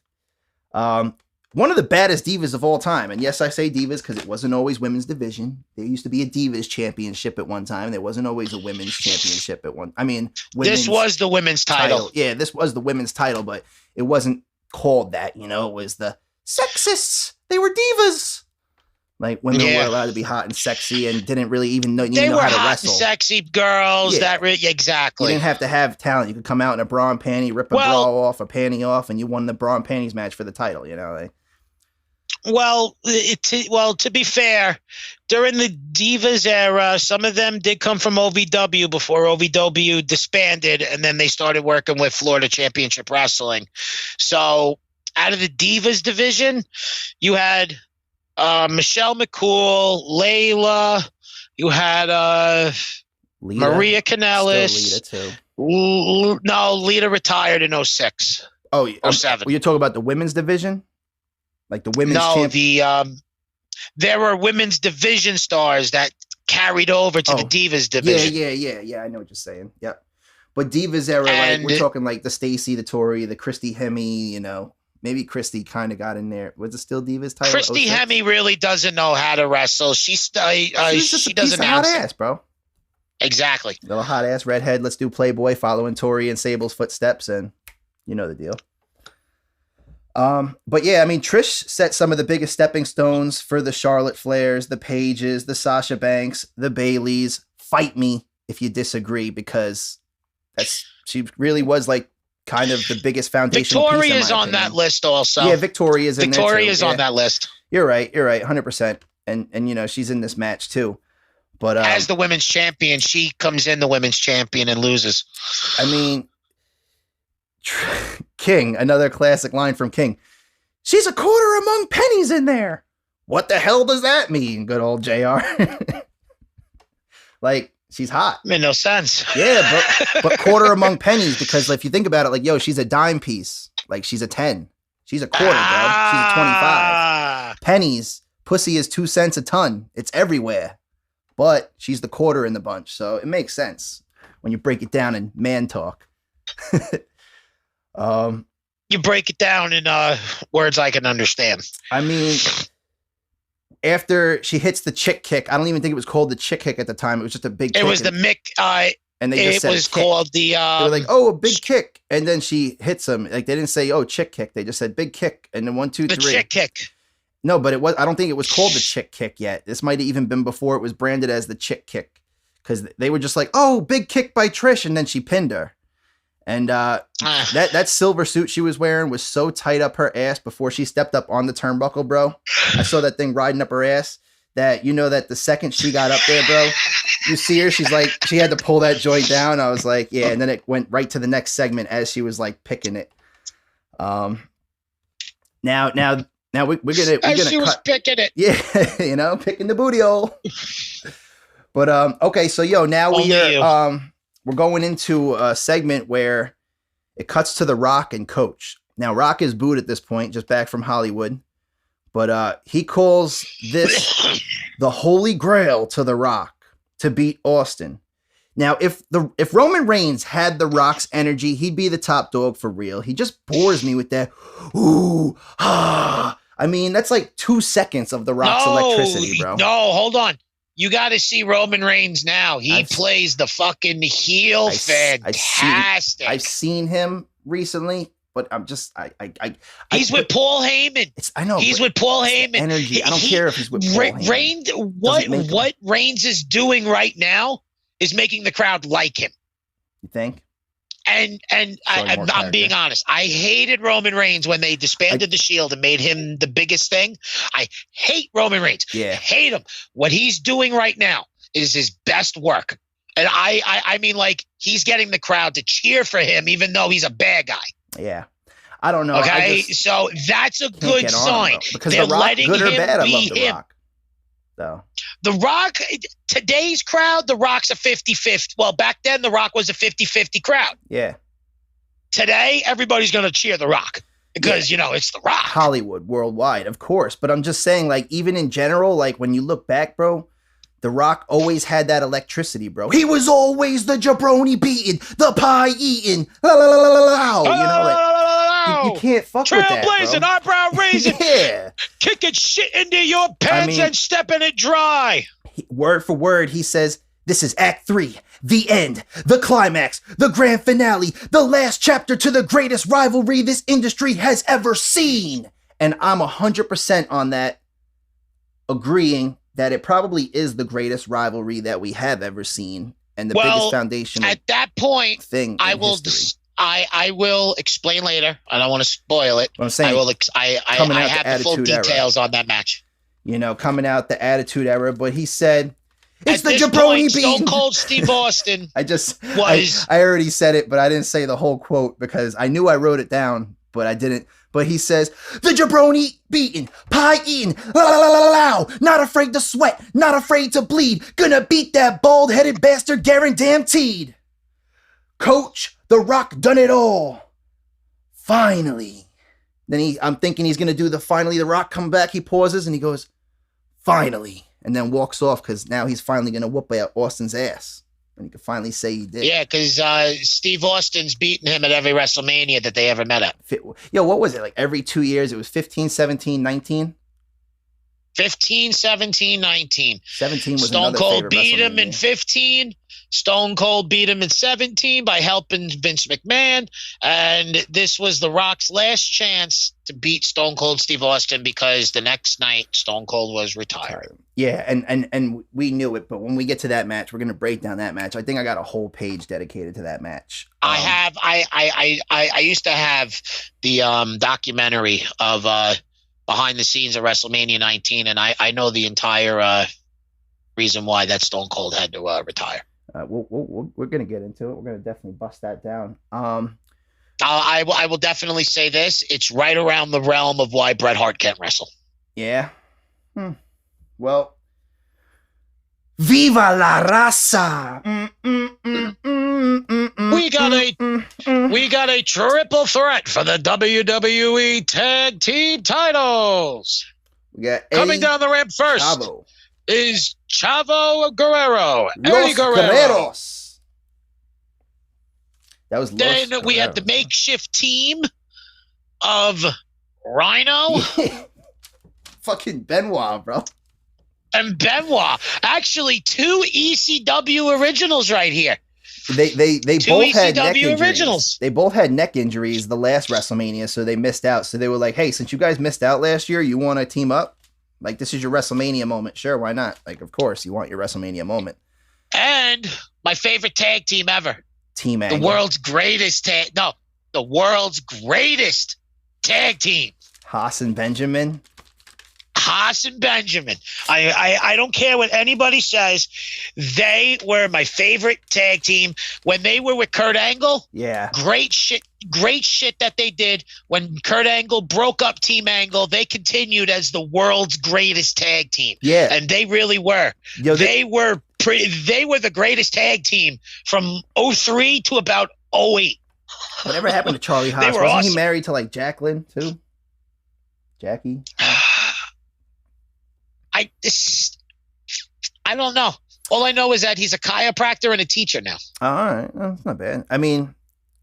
One of the baddest divas of all time. And yes, I say divas because it wasn't always women's division. There used to be a divas championship at one time. There wasn't always a women's championship at one. I mean, this was the women's title. Yeah, this was the women's title, but it wasn't called that. You know, it was the sexists. They were divas. Like women were allowed to be hot and sexy and didn't really even know how to wrestle. They were hot and sexy girls. Yeah. Exactly. You didn't have to have talent. You could come out in a bra and panty, rip a bra off, a panty off, and you won the bra and panties match for the title. You know. To be fair, during the Divas era, some of them did come from OVW before OVW disbanded, and then they started working with Florida Championship Wrestling. So, out of the Divas division, you had Michelle McCool, Layla. You had Lita, Maria Kanellis. Still Lita too. No, Lita retired in 06. Oh, 07. You're talking about the women's division, like the women's. No, there were women's division stars that carried over to the Divas division. Yeah. I know what you're saying. Yep. But Divas era, like we're talking like the Stacy, the Tori, the Christy Hemme. You know. Maybe Christy kind of got in there. Was it still Divas title? Christy Hemme really doesn't know how to wrestle. She doesn't piece of hot ass, bro. Exactly. Little hot ass redhead. Let's do Playboy, following Tori and Sable's footsteps, and you know the deal. But yeah, I mean, Trish set some of the biggest stepping stones for the Charlotte Flairs, the Paiges, the Sasha Banks, the Baileys. Fight me if you disagree, because she really was like kind of the biggest foundational piece. Victoria's on that list also. Yeah, Victoria's in there too. Victoria's on that list. You're right, 100%. And you know, she's in this match too. But as the women's champion, she comes in the women's champion and loses. I mean, King, another classic line from King. She's a quarter among pennies in there. What the hell does that mean? Good old JR. Like, she's hot. Made no sense. Yeah, but quarter among pennies, because if you think about it, like, yo, she's a dime piece. Like, she's a 10. She's a quarter, bro. She's a 25. Pennies. Pussy is 2 cents a ton. It's everywhere. But she's the quarter in the bunch. So it makes sense when you break it down in man talk. You break it down in words I can understand. I mean, after she hits the chick kick, I don't even think it was called the chick kick at the time. It was just a big kick. It was the Mick. And they just said it was called the. They were like, oh, a big kick. And then she hits him. Like, they didn't say, oh, chick kick. They just said big kick. And then 1, 2, 3. The chick kick. No, but I don't think it was called the chick kick yet. This might have even been before it was branded as the chick kick. Because they were just like, oh, big kick by Trish. And then she pinned her. And that silver suit she was wearing was so tight up her ass before she stepped up on the turnbuckle, bro. I saw that thing riding up her ass, that you know that the second she got up there, bro, you see her, she's like, she had to pull that joint down. I was like, yeah. And then it went right to the next segment as she was like picking it. Now we're gonna she was picking it. Yeah, picking the booty hole. But okay, so now we're going into a segment where it cuts to The Rock and Coach. Now Rock is booed at this point, just back from Hollywood, but he calls this the Holy Grail to The Rock to beat Austin. Now, if Roman Reigns had The Rock's energy, he'd be the top dog for real. He just bores me with that. Ooh, ah. I mean, that's like 2 seconds of The Rock's electricity, bro. No, hold on. You got to see Roman Reigns now. He plays the fucking heel fantastic. I've seen him recently, but I'm just he's with Paul Heyman. I know he's with Paul Heyman. Energy. I don't care if he's with Paul Heyman. What Reigns is doing right now is making the crowd like him. You think? And I'm being honest. I hated Roman Reigns when they disbanded the Shield and made him the biggest thing. I hate Roman Reigns. Yeah. I hate him. What he's doing right now is his best work. And I mean, like, he's getting the crowd to cheer for him, even though he's a bad guy. Yeah. I don't know. Okay, so that's a good sign. Because they're The Rock, letting good or him bad, I be love The him. Rock. So. The Rock, today's crowd, The Rock's a 50-50. Well, back then, The Rock was a 50-50 crowd. Yeah. Today, everybody's going to cheer The Rock because, it's The Rock. Hollywood, worldwide, of course. But I'm just saying, like, even in general, like, when you look back, bro, The Rock always had that electricity, bro. He was always the jabroni beating, the pie eating, you can't fuck with that, bro. Trailblazing, eyebrow raising, yeah. kicking shit into your pants and stepping it dry. Word for word, he says, this is Act 3, the end, the climax, the grand finale, the last chapter to the greatest rivalry this industry has ever seen. And I'm 100% on that, agreeing that it probably is the greatest rivalry that we have ever seen, and the biggest foundation. At that point, thing I will explain later. I don't want to spoil it. What I'm saying, I have the full details on that match. Coming out the Attitude Era, but he said it's the jabroni beat. Stone Cold Steve Austin. I already said it, but I didn't say the whole quote because I knew I wrote it down, but I didn't. But he says, the jabroni beating, pie eating, not afraid to sweat, not afraid to bleed, gonna beat that bald-headed bastard guaranteed. Coach, The Rock done it all. Finally. Then I'm thinking he's gonna do finally The Rock come back. He pauses and he goes, finally. And then walks off because now he's finally gonna whoop Austin's ass. And he can finally say he did. Yeah, because Steve Austin's beaten him at every WrestleMania that they ever met at. Yo, what was it? Like every 2 years, it was 15, 17, 19? 15, 17, 19. 17 was Stone Cold beat him in 15. Stone Cold beat him in 17 by helping Vince McMahon. And this was The Rock's last chance to beat Stone Cold Steve Austin because the next night Stone Cold was retired. Yeah, and we knew it, but when we get to that match, we're gonna break down that match. I think I got a whole page dedicated to that match. I used to have the documentary of behind the scenes of WrestleMania 19, and I know the entire reason why that Stone Cold had to retire. We're gonna get into it. We're gonna definitely bust that down. I will definitely say this: it's right around the realm of why Bret Hart can't wrestle. Yeah. Well, viva la raza! We got a triple threat for the WWE Tag Team titles. We got coming down the ramp first. Chavo. Is Chavo Guerrero. Los Guerreros. That was Then we had the makeshift team of Rhino. Fucking Benoit, bro. And Benoit. Actually, 2 ECW originals right here. They both had neck injuries. Originals. They both had neck injuries the last WrestleMania, so they missed out. So they were like, hey, since you guys missed out last year, you want to team up? Like, this is your WrestleMania moment. Sure, why not? Like, of course, you want your WrestleMania moment. And my favorite tag team ever. Team Angle. The world's greatest tag team. Haas and Benjamin. Haas and Benjamin. I don't care what anybody says. They were my favorite tag team when they were with Kurt Angle. Yeah. Great shit that they did. When Kurt Angle broke up Team Angle, they continued as the world's greatest tag team. Yeah. And they really were. Yo, they were the greatest tag team from 2003 to about 2008. Whatever happened to Charlie Haas? Wasn't awesome. He married to like Jacqueline too? Jackie? I don't know. All I know is that he's a chiropractor and a teacher now. All right. That's not bad. I mean,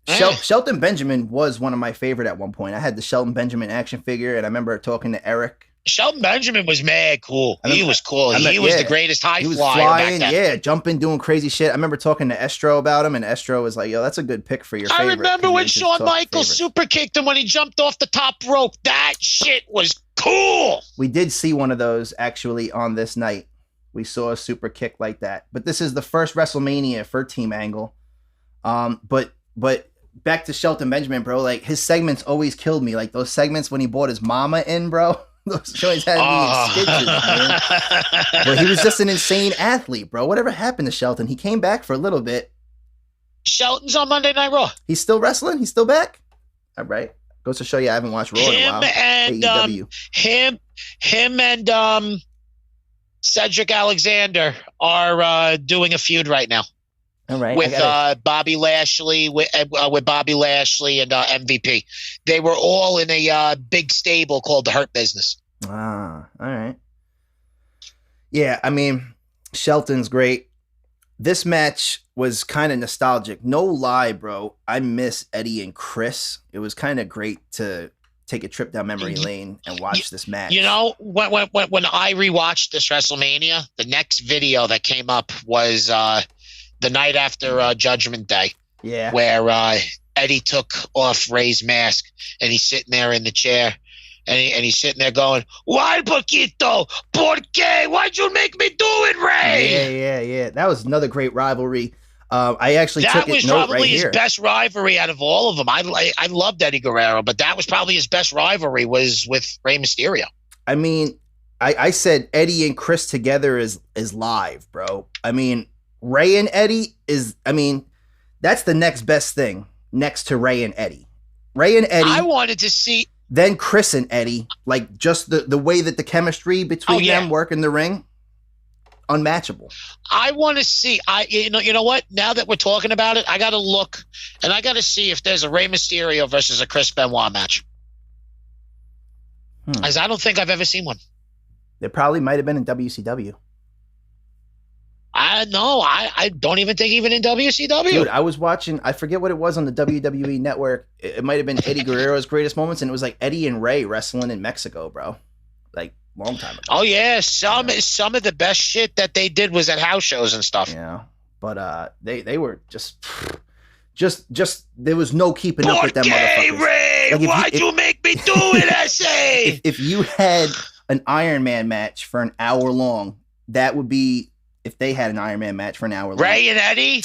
Shelton Benjamin was one of my favorite at one point. I had the Shelton Benjamin action figure, and I remember talking to Eric. Shelton Benjamin was mad cool. He was cool. He was the greatest high flyer. He was flying, back then. jumping, doing crazy shit. I remember talking to Estro about him, and Estro was like, yo, that's a good pick for your favorite. I remember when Shawn Michaels super kicked him when he jumped off the top rope. That shit was cool. We did see one of those actually on this night. We saw a super kick like that. But this is the first WrestleMania for Team Angle. But back to Shelton Benjamin, bro. Like, his segments always killed me. Like, those segments when he brought his mama in, bro. Those joints had me in stitches, man. But he was just an insane athlete, bro. Whatever happened to Shelton? He came back for a little bit. Shelton's on Monday Night Raw. He's still wrestling? He's still back? All right. Goes to show you I haven't watched Raw in a while. Him and Cedric Alexander are doing a feud right now. All right. With Bobby Lashley, with Bobby Lashley and MVP. They were all in a big stable called the Hurt Business. Ah, all right. Yeah, I mean, Shelton's great. This match was kind of nostalgic. No lie, bro. I miss Eddie and Chris. It was kind of great to take a trip down memory lane and watch this match. You know, when I rewatched this WrestleMania, the next video that came up was the night after Judgment Day. Yeah. Where Eddie took off Ray's mask and he's sitting there in the chair and he's sitting there going, "Why, Paquito? ¿Por qué? Why'd you make me do it, Ray?" Yeah. That was another great rivalry. I actually took was probably his best rivalry out of all of them. I loved Eddie Guerrero, but that was probably his best rivalry was with Rey Mysterio. I mean, I said Eddie and Chris together is live, bro. I mean, Ray and Eddie that's the next best thing next to Ray and Eddie. Ray and Eddie. I wanted to see. Then Chris and Eddie, like just the way that the chemistry between them work in the ring, unmatchable. I want to see. You know what? Now that we're talking about it, I got to look and I got to see if there's a Rey Mysterio versus a Chris Benoit match. As I don't think I've ever seen one. There probably might have been in WCW. I don't even think even in WCW. Dude, I was watching, I forget what it was on the WWE network. It might have been Eddie Guerrero's greatest moments, and it was like Eddie and Ray wrestling in Mexico, bro. Like, long time ago. Oh, yeah. Some of the best shit that they did was at house shows and stuff. Yeah. But they were just there was no keeping up with them motherfuckers. Ray, like why'd you make me do it, S.A.? if you had an Iron Man match for an hour long, that would be if they had an Iron Man match for an hour long. Ray and Eddie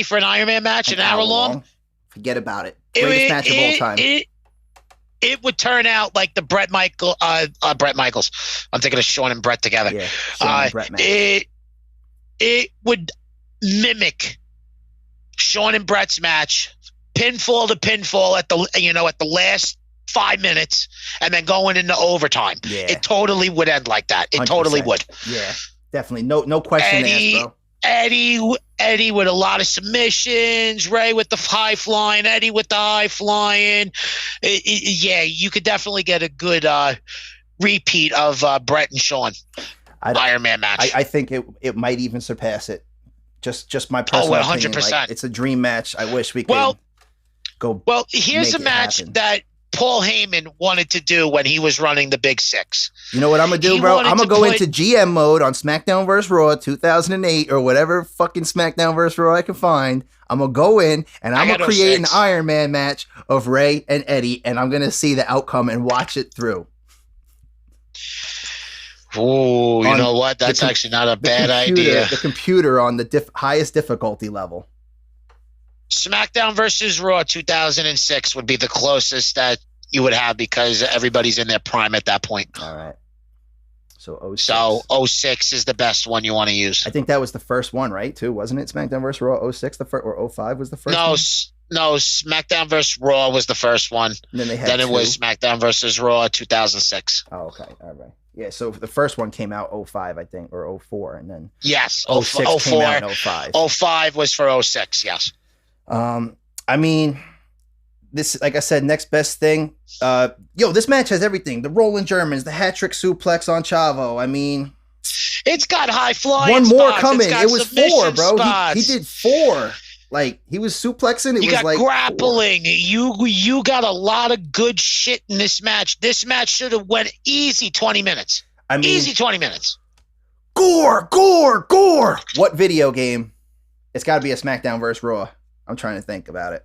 for an Iron Man match an hour long? Forget about it. Greatest match of all time. It would turn out like the Bret Michaels. I'm thinking of Shawn and Bret together. Yeah, Shawn and Bret match. It would mimic Shawn and Bret's match, pinfall to pinfall at the last 5 minutes, and then going into overtime. Yeah. It totally would end like that. It 100%. Totally would. Yeah. Definitely. No question asked, bro. Eddie with a lot of submissions, Ray with the high flying, Eddie with the high flying. Yeah, you could definitely get a good repeat of Bret and Shawn Iron Man match. I think it might even surpass it. Just my personal 100%. Opinion. Like, it's a dream match. I wish we could go. Well, here's a match that Paul Heyman wanted to do when he was running the Big Six. You know what I'm going to do, bro? I'm going to go into GM mode on SmackDown vs. Raw 2008 or whatever fucking SmackDown vs. Raw I can find. I'm going to go in and I'm going to create an Iron Man match of Ray and Eddie, and I'm going to see the outcome and watch it through. Oh, you know what? That's actually not a bad idea. The computer on the highest difficulty level. SmackDown versus Raw 2006 would be the closest that you would have because everybody's in their prime at that point. All right. So 06. So 06 is the best one you want to use. I think that was the first one, right? Too, wasn't it? SmackDown vs. Raw 06 the first, or 05 was the first one? No, SmackDown vs. Raw was the first one. And then they had it was SmackDown vs. Raw 2006. Oh, okay. All right. Yeah, so the first one came out 05, I think, or 04, and then yes, 06 came out in 05. 05 was for 06, yes. I mean, this, like I said, next best thing. This match has everything. The rolling Germans, the hat trick suplex on Chavo. I mean, it's got high flying one more spots. coming. It was 4, bro. Spots. He did 4. Like, he was suplexing. You got grappling. 4. You got a lot of good shit in this match. This match should have went easy 20 minutes. I mean, easy 20 minutes. Gore. What video game? It's got to be a SmackDown vs. Raw. I'm trying to think about it.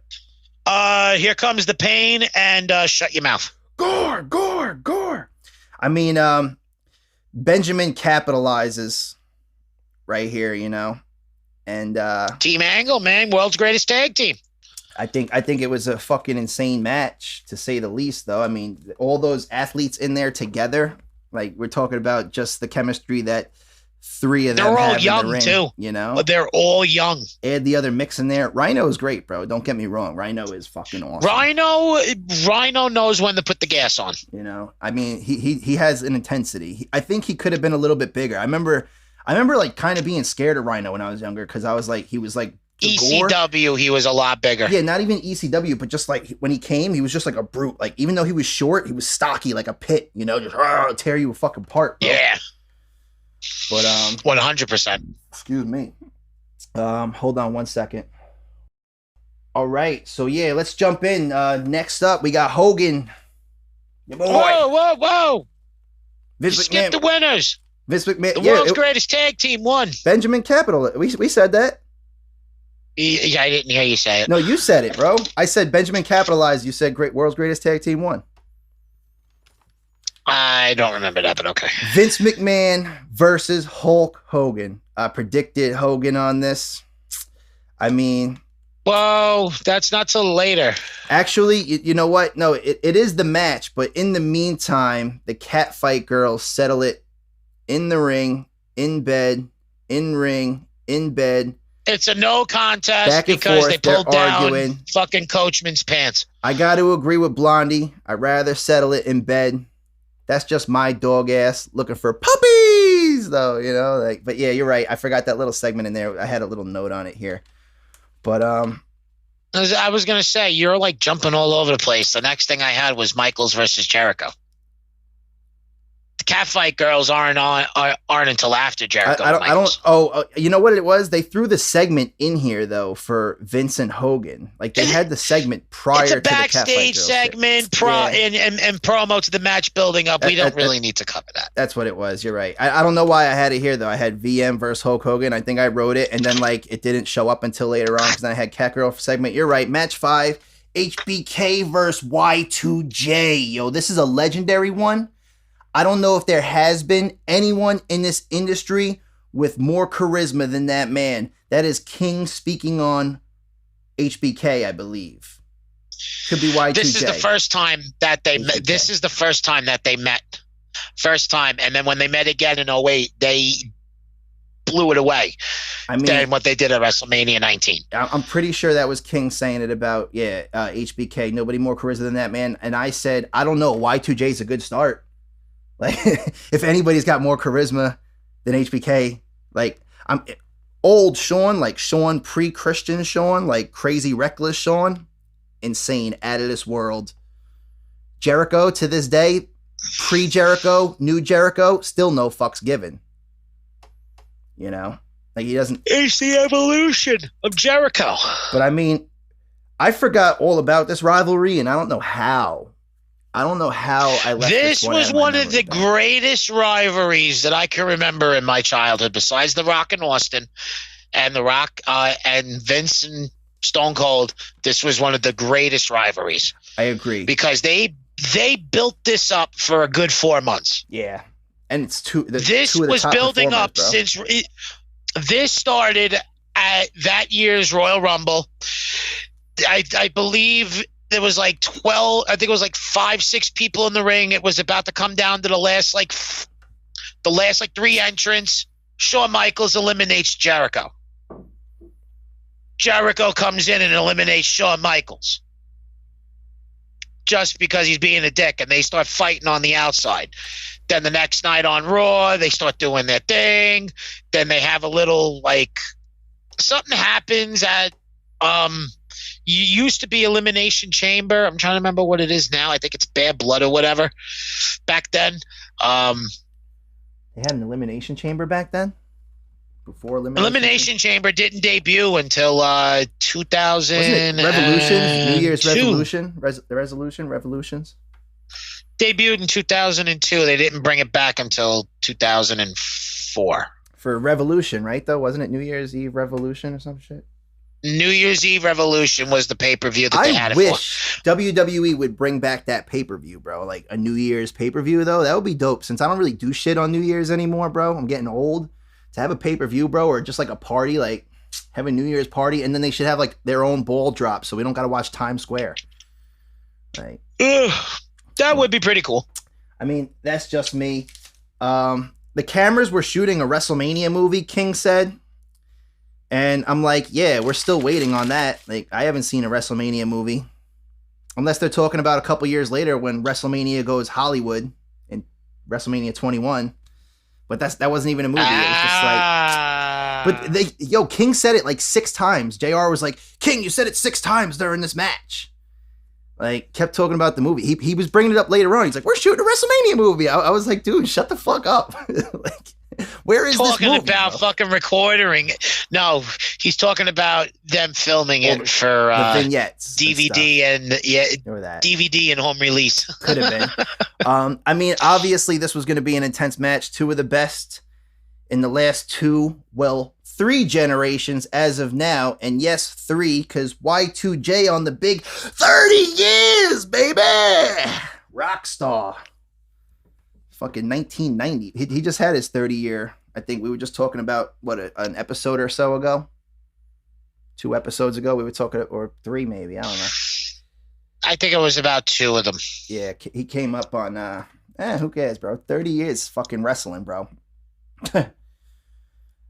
Here comes the pain and shut your mouth. Gore. I mean, Benjamin capitalizes right here, and Team Angle, man, world's greatest tag team. I think it was a fucking insane match, to say the least, though. I mean, all those athletes in there together, like, we're talking about just the chemistry that 3 of them have. They're all young, in the ring, too. But they're all young. Add the other mix in there. Rhino is great, bro. Don't get me wrong. Rhino is fucking awesome. Rhino knows when to put the gas on. I mean, he has an intensity. I think he could have been a little bit bigger. I remember like kind of being scared of Rhino when I was younger, because I was like, he was like ECW. He was a lot bigger. Yeah, not even ECW, but just like when he came, he was just like a brute. Like, even though he was short, he was stocky like a pit. Just tear you a fucking apart, bro. Yeah. But 100%. Excuse me. Hold on one second. All right, so yeah, let's jump in. Next up, we got Hogan. Whoa! Vince Skip the winners. Vince McMahon, the world's greatest tag team won. Benjamin Capital. We said that. Yeah, I didn't hear you say it. No, you said it, bro. I said Benjamin capitalized. You said world's greatest tag team won. I don't remember that, but okay. Vince McMahon versus Hulk Hogan. I predicted Hogan on this. I mean, whoa, that's not till later. Actually, you know what? No, it is the match, but in the meantime, the catfight girls settle it in the ring, in bed, in ring, in bed. It's a no contest because they pulled down fucking Coachman's pants. I got to agree with Blondie. I'd rather settle it in bed. That's just my dog ass looking for puppies, though, But yeah, you're right. I forgot that little segment in there. I had a little note on it here. But I was gonna say, you're like jumping all over the place. The next thing I had was Michaels versus Jericho. The catfight girls aren't until after Jericho. I don't. Oh, you know what it was? They threw the segment in here though for Vince and Hogan. Like, they had the segment prior to the catfight girls. It's a backstage segment and promo to the match building up. We don't really need to cover that. That's what it was. You're right. I don't know why I had it here though. I had VM versus Hulk Hogan. I think I wrote it, and then like it didn't show up until later on because I had Cat Girl segment. You're right. Match 5, HBK versus Y2J. Yo, this is a legendary one. I don't know if there has been anyone in this industry with more charisma than that man. That is King speaking on HBK, I believe. Could be Y2J. This is the first time that they met. This is the first time that they met. First time. And then when they met again in 08, they blew it away. I mean, than what they did at WrestleMania 19. I'm pretty sure that was King saying it about, HBK. Nobody more charisma than that man. And I said, I don't know. Y2J is a good start. Like, if anybody's got more charisma than HBK, like, I'm old Sean, like Sean pre-Christian Sean, like crazy reckless Sean, insane, out of this world. Jericho to this day, pre-Jericho, new Jericho, still no fucks given. Like, he doesn't. It's the evolution of Jericho. But I mean, I forgot all about this rivalry, and I don't know how. I left this was one of the greatest rivalries that I can remember in my childhood, besides The Rock and Austin and The Rock and Vince and Stone Cold. This was one of the greatest rivalries. I agree. Because they built this up for a good 4 months. Yeah. And it's this was building up since this started at that year's Royal Rumble. I believe there was like 12, I think it was like 5, 6 people in the ring. It was about to come down to the last like 3 entrants. Shawn Michaels eliminates Jericho. Jericho comes in and eliminates Shawn Michaels just because he's being a dick, and they start fighting on the outside. Then the next night on Raw, they start doing their thing. Then they have a little, like, something happens at you used to be Elimination Chamber. I'm trying to remember what it is now. I think it's Bad Blood or whatever back then. They had an Elimination Chamber back then? Before Elimination Chamber didn't debut until 2000. Wasn't it Revolution? New Year's Revolution? Revolutions? Debuted in 2002. They didn't bring it back until 2004. For Revolution, right, though? Wasn't it New Year's Eve Revolution or some shit? New Year's Eve Revolution was the pay-per-view that they had it for. I wish WWE would bring back that pay-per-view, bro. Like a New Year's pay-per-view, though. That would be dope. Since I don't really do shit on New Year's anymore, bro. I'm getting old. To have a pay-per-view, bro, or just like a party, like have a New Year's party, and then they should have like their own ball drop so we don't got to watch Times Square. Right. That would be pretty cool. I mean, that's just me. The cameras were shooting a WrestleMania movie, King said. And I'm like, yeah, we're still waiting on that. Like, I haven't seen a WrestleMania movie. Unless they're talking about a couple years later when WrestleMania goes Hollywood in WrestleMania 21. But that wasn't even a movie. It was just like... But King said it like 6 times. JR was like, King, you said it 6 times during this match. Like, kept talking about the movie. He was bringing it up later on. He's like, we're shooting a WrestleMania movie. I was like, dude, shut the fuck up. Like, where is this movie, about bro? Fucking recording? No, he's talking about them filming it for the vignettes, DVD and DVD and home release. Could have been. I mean, obviously, this was going to be an intense match. 2 of the best in the last 3 generations as of now, and yes, 3 because Y2J on the big 30 years, baby, Rockstar. Fucking 1990. He just had his 30-year. I think we were just talking about, an episode or so ago? 2 episodes ago, we were talking, or 3 maybe, I don't know. I think it was about 2 of them. Yeah, he came up on, who cares, bro? 30 years fucking wrestling, bro.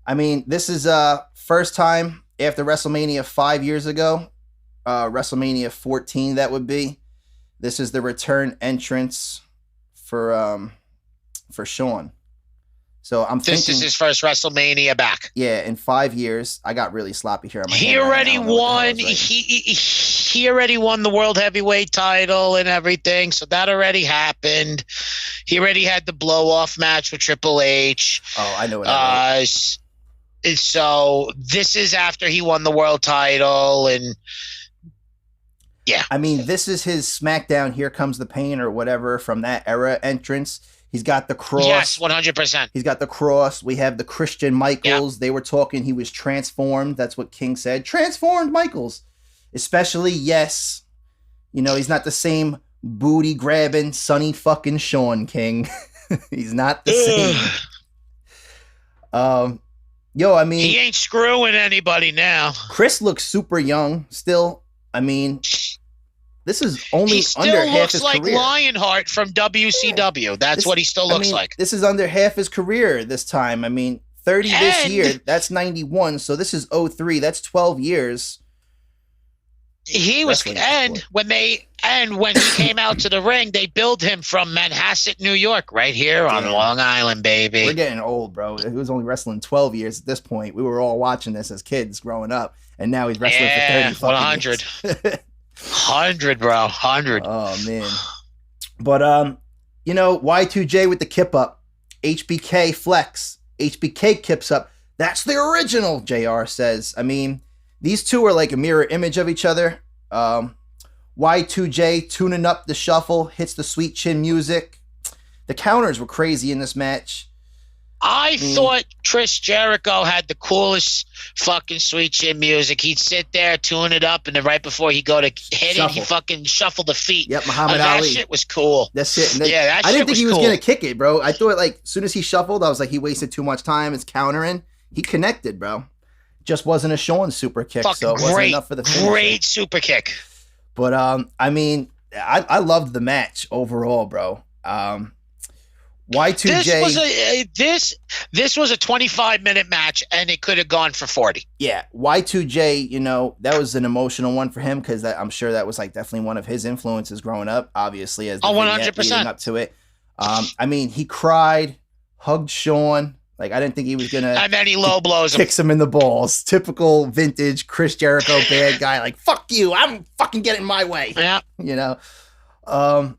I mean, this is first time after WrestleMania 5 years ago. WrestleMania 14, that would be. This is the return entrance for Shawn. So I'm thinking this is his first WrestleMania back. Yeah, in 5 years. I got really sloppy here. He already won. He already won the World Heavyweight title and everything. So that already happened. He already had the blow off match with Triple H. Oh, I know what that is. So this is after he won the world title, and yeah. I mean, this is his SmackDown Here Comes the Pain or whatever from that era entrance. He's got the cross. Yes, 100%. He's got the cross. We have the Christian Michaels. Yep. They were talking. He was transformed. That's what King said. Transformed Michaels. Especially, yes. You know, he's not the same booty grabbing, sunny fucking Shawn, King. He's not the same. I mean, he ain't screwing anybody now. Chris looks super young still. I mean, this is only under half his career. He still looks like Lionheart from WCW. Yeah. That's what he still looks like. This is under half his career this time. I mean, 30 this year. That's 91. So this is 03. That's 12 years. He was, and when he came out to the ring, they billed him from Manhasset, New York, right here on Long Island, baby. We're getting old, bro. He was only wrestling 12 years at this point. We were all watching this as kids growing up, and now he's wrestling for 30 100. years. 100, bro. 100. Oh, man. But, Y2J with the kip up. HBK flex. HBK kips up. That's the original, JR says. I mean, these two are like a mirror image of each other. Y2J tuning up the shuffle, hits the sweet chin music. The counters were crazy in this match. I thought Chris Jericho had the coolest fucking sweet chin music. He'd sit there, tune it up, and then right before he go to hit it, he fucking shuffled the feet. Yep, Muhammad Ali. That shit was cool. That's it. That shit was cool. I didn't think he was going to kick it, bro. I thought, like, as soon as he shuffled, I was like, he wasted too much time. It's countering. He connected, bro. Just wasn't a Shawn super kick, so it wasn't enough for the finish. Great super kick. But I mean, I loved the match overall, bro. Y2J. This was a 25-minute match, and it could have gone for 40. Yeah, Y2J. You know, that was an emotional one for him because I'm sure that was like definitely one of his influences growing up. Obviously, as the 100% leading up to it. I mean, he cried, hugged Sean. Like, I didn't think he was gonna. And then he low blows him. Kicks him in the balls. Typical vintage Chris Jericho bad guy. Like, fuck you. I'm fucking getting my way. Yeah. You know.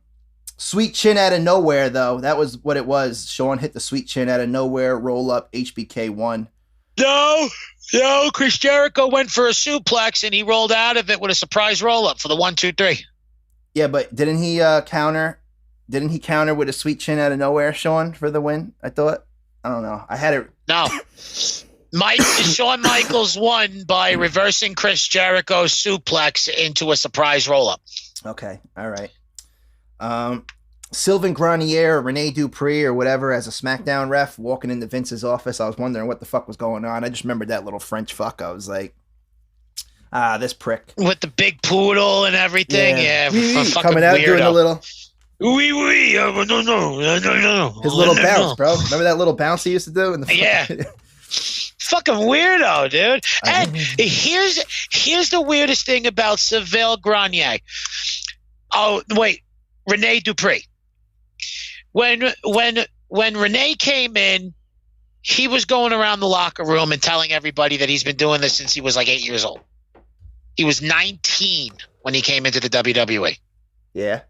Sweet chin out of nowhere, though. That was what it was. Sean hit the sweet chin out of nowhere. Roll up. HBK won. No. Chris Jericho went for a suplex, and he rolled out of it with a surprise roll up for the 1, 2, 3. Yeah, but didn't he counter? Didn't he counter with a sweet chin out of nowhere, Sean, for the win? I thought. I don't know. I had it. No. Shawn Michaels won by reversing Chris Jericho's suplex into a surprise roll-up. Okay. All right. Sylvain Grenier, Rene Dupree, or whatever, as a SmackDown ref walking into Vince's office. I was wondering what the fuck was going on. I just remembered that little French fuck. I was like, this prick. With the big poodle and everything. Yeah. Coming out, doing a little... No. His little bounce, bro. Remember that little bounce he used to do? Yeah. Fucking weirdo, dude. And here's the weirdest thing about Sylvain Grenier. Oh, wait. Rene Dupree. When Rene came in, he was going around the locker room and telling everybody that he's been doing this since he was like 8 years old. He was 19 when he came into the WWE. Yeah.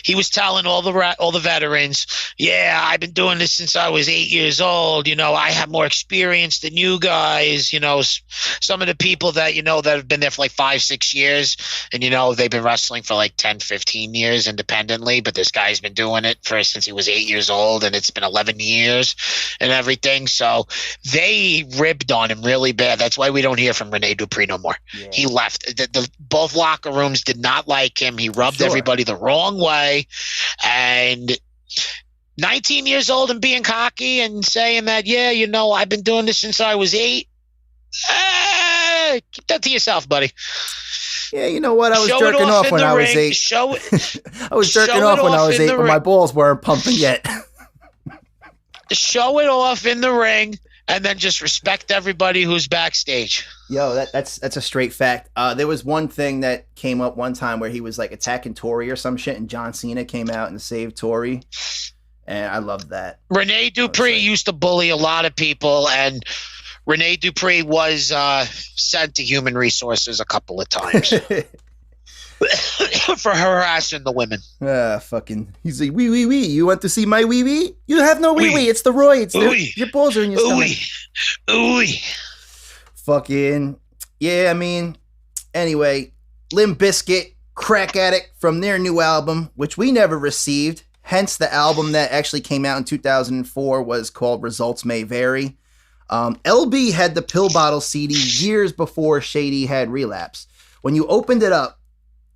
He was telling all the veterans, yeah, I've been doing this since I was 8 years old. You know, I have more experience than you guys. You know, some of the people that, you know, that have been there for like 5, 6 years and, you know, they've been wrestling for like 10, 15 years independently. But this guy's been doing it since he was 8 years old, and it's been 11 years and everything. So they ribbed on him really bad. That's why we don't hear from Rene Dupree no more. Yeah. He left. Both locker rooms did not like him. He rubbed everybody the wrong way. And 19 years old and being cocky and saying that, yeah, you know, I've been doing this since I was 8. Keep that to yourself, buddy. Yeah, you know what? I was jerking off when I was 8. I was jerking off when I was 8, but my balls weren't pumping yet. Show it off in the ring. And then just respect everybody who's backstage. Yo, that's a straight fact. There was one thing that came up one time where he was like attacking Tori or some shit, and John Cena came out and saved Tori, and I loved that. Rene Dupree used to bully a lot of people, and Rene Dupree was sent to human resources a couple of times for harassing the women. Fucking. He's like, wee. You want to see my wee? You have no wee. It's the roids. Your balls are in your stomach. Ooh. Fucking. Yeah, I mean, anyway, Limp Bizkit, Crack Addict, from their new album, which we never received. Hence, the album that actually came out in 2004 was called Results May Vary. LB had the pill bottle CD years before Shady had Relapse. When you opened it up,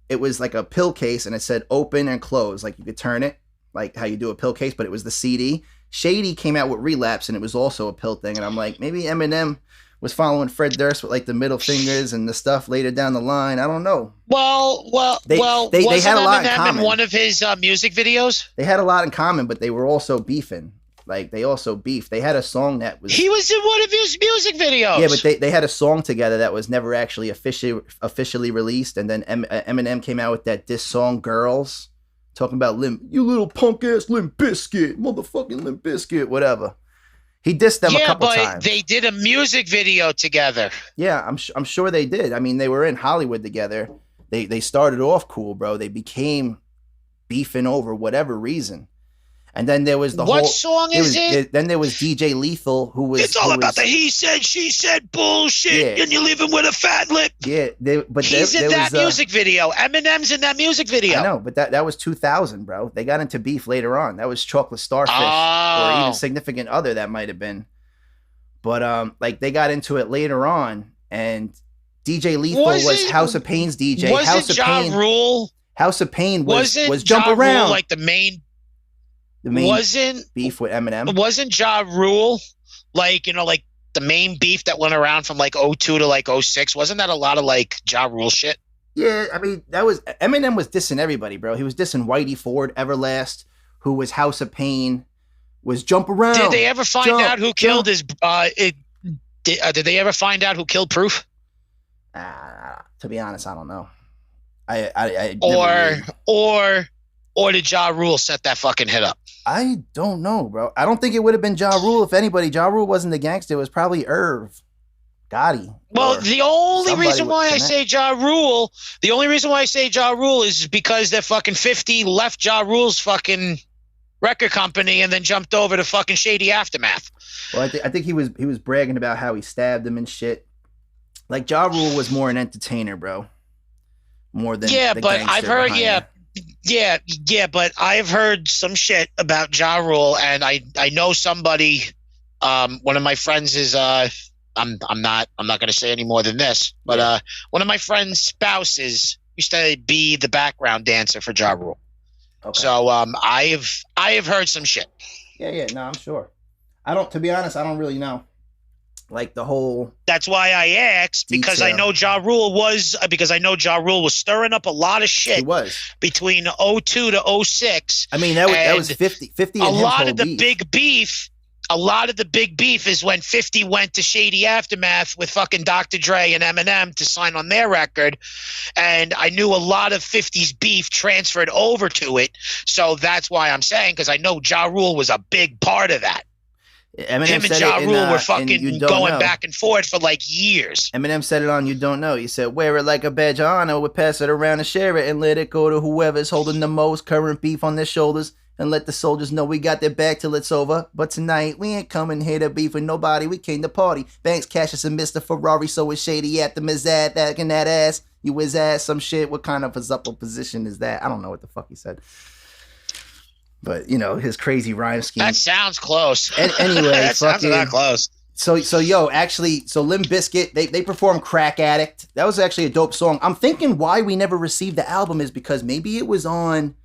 it was like a pill case, and it said open and close. Like you could turn it, like how you do a pill case, but it was the CD. Shady came out with Relapse, and it was also a pill thing. And I'm like, maybe Eminem was following Fred Durst with like the middle fingers and the stuff later down the line. I don't know. Well, they had a lot in common. In one of his music videos? They had a lot in common, but they were also beefing. Like, they also beefed. They had a song that was... He was in one of his music videos! Yeah, but they had a song together that was never actually officially released, and then Eminem came out with that diss song, Girls, talking about you little punk-ass Limp Bizkit, motherfucking Limp Bizkit, whatever. He dissed them a couple times. Yeah, but they did a music video together. Yeah, I'm sure they did. I mean, they were in Hollywood together. They started off cool, bro. They became beefing over whatever reason. And then there was what song is it? Then there was DJ Lethal, who was... It's all about the he said, she said bullshit, and you leave him with a fat lip. Yeah, he's in that music video. Eminem's in that music video. I know, but that was 2000, bro. They got into beef later on. That was Chocolate Starfish, or even Significant Other, that might have been. But like, they got into it later on, and DJ Lethal was House of Pain's DJ. Was it Ja Rule? House of Pain was Jump Around. Like the main beef with Eminem. Wasn't Ja Rule like the main beef that went around from like 02 to like 06? Wasn't that a lot of like Ja Rule shit? Yeah, I mean, that was Eminem was dissing everybody, bro. He was dissing Whitey Ford, Everlast, who was House of Pain, was Jump Around. Did they ever find out who killed his? Did they ever find out who killed Proof? To be honest, I don't know. Or did Ja Rule set that fucking hit up? I don't know, bro. I don't think it would have been Ja Rule. If anybody, Ja Rule wasn't the gangster. It was probably Irv Gotti. Well, the only reason why I say Ja Rule is because that fucking 50 left Ja Rule's fucking record company and then jumped over to fucking Shady Aftermath. Well, I think he was bragging about how he stabbed him and shit. Like, Ja Rule was more an entertainer, bro. More than but I've heard but I've heard some shit about Ja Rule, and I know somebody. One of my friends is I'm not going to say any more than this, but one of my friend's spouses used to be the background dancer for Ja Rule. Okay. So I have heard some shit. Yeah, no, I'm sure. To be honest, I don't really know. Like the whole. That's why I asked, because I know Ja Rule was stirring up a lot of shit. He was between 02 to 06. I mean, that was 50 and a lot of the big beef. A lot of the big beef is when 50 went to Shady Aftermath with fucking Dr. Dre and Eminem to sign on their record. And I knew a lot of 50's beef transferred over to it. So that's why I'm saying, because I know Ja Rule was a big part of that. Eminem Him and Ja Rule were fucking going back and forth for like years. Eminem said it on You Don't Know. He said, wear it like a badge of honor. We'll pass it around and share it and let it go to whoever's holding the most current beef on their shoulders. And let the soldiers know we got their back till it's over. But tonight, we ain't coming here to beef with nobody. We came to party. Banks, Cassius, and Mr. Ferrari. So it's Shady at the Mizad, that and that ass. You whiz ass, some shit. What kind of a supple position is that? I don't know what the fuck he said. But, you know, his crazy rhyme scheme. That sounds close. Anyway, that sounds that close. So Limp Bizkit, they performed Crack Addict. That was actually a dope song. I'm thinking why we never received the album is because maybe it was on...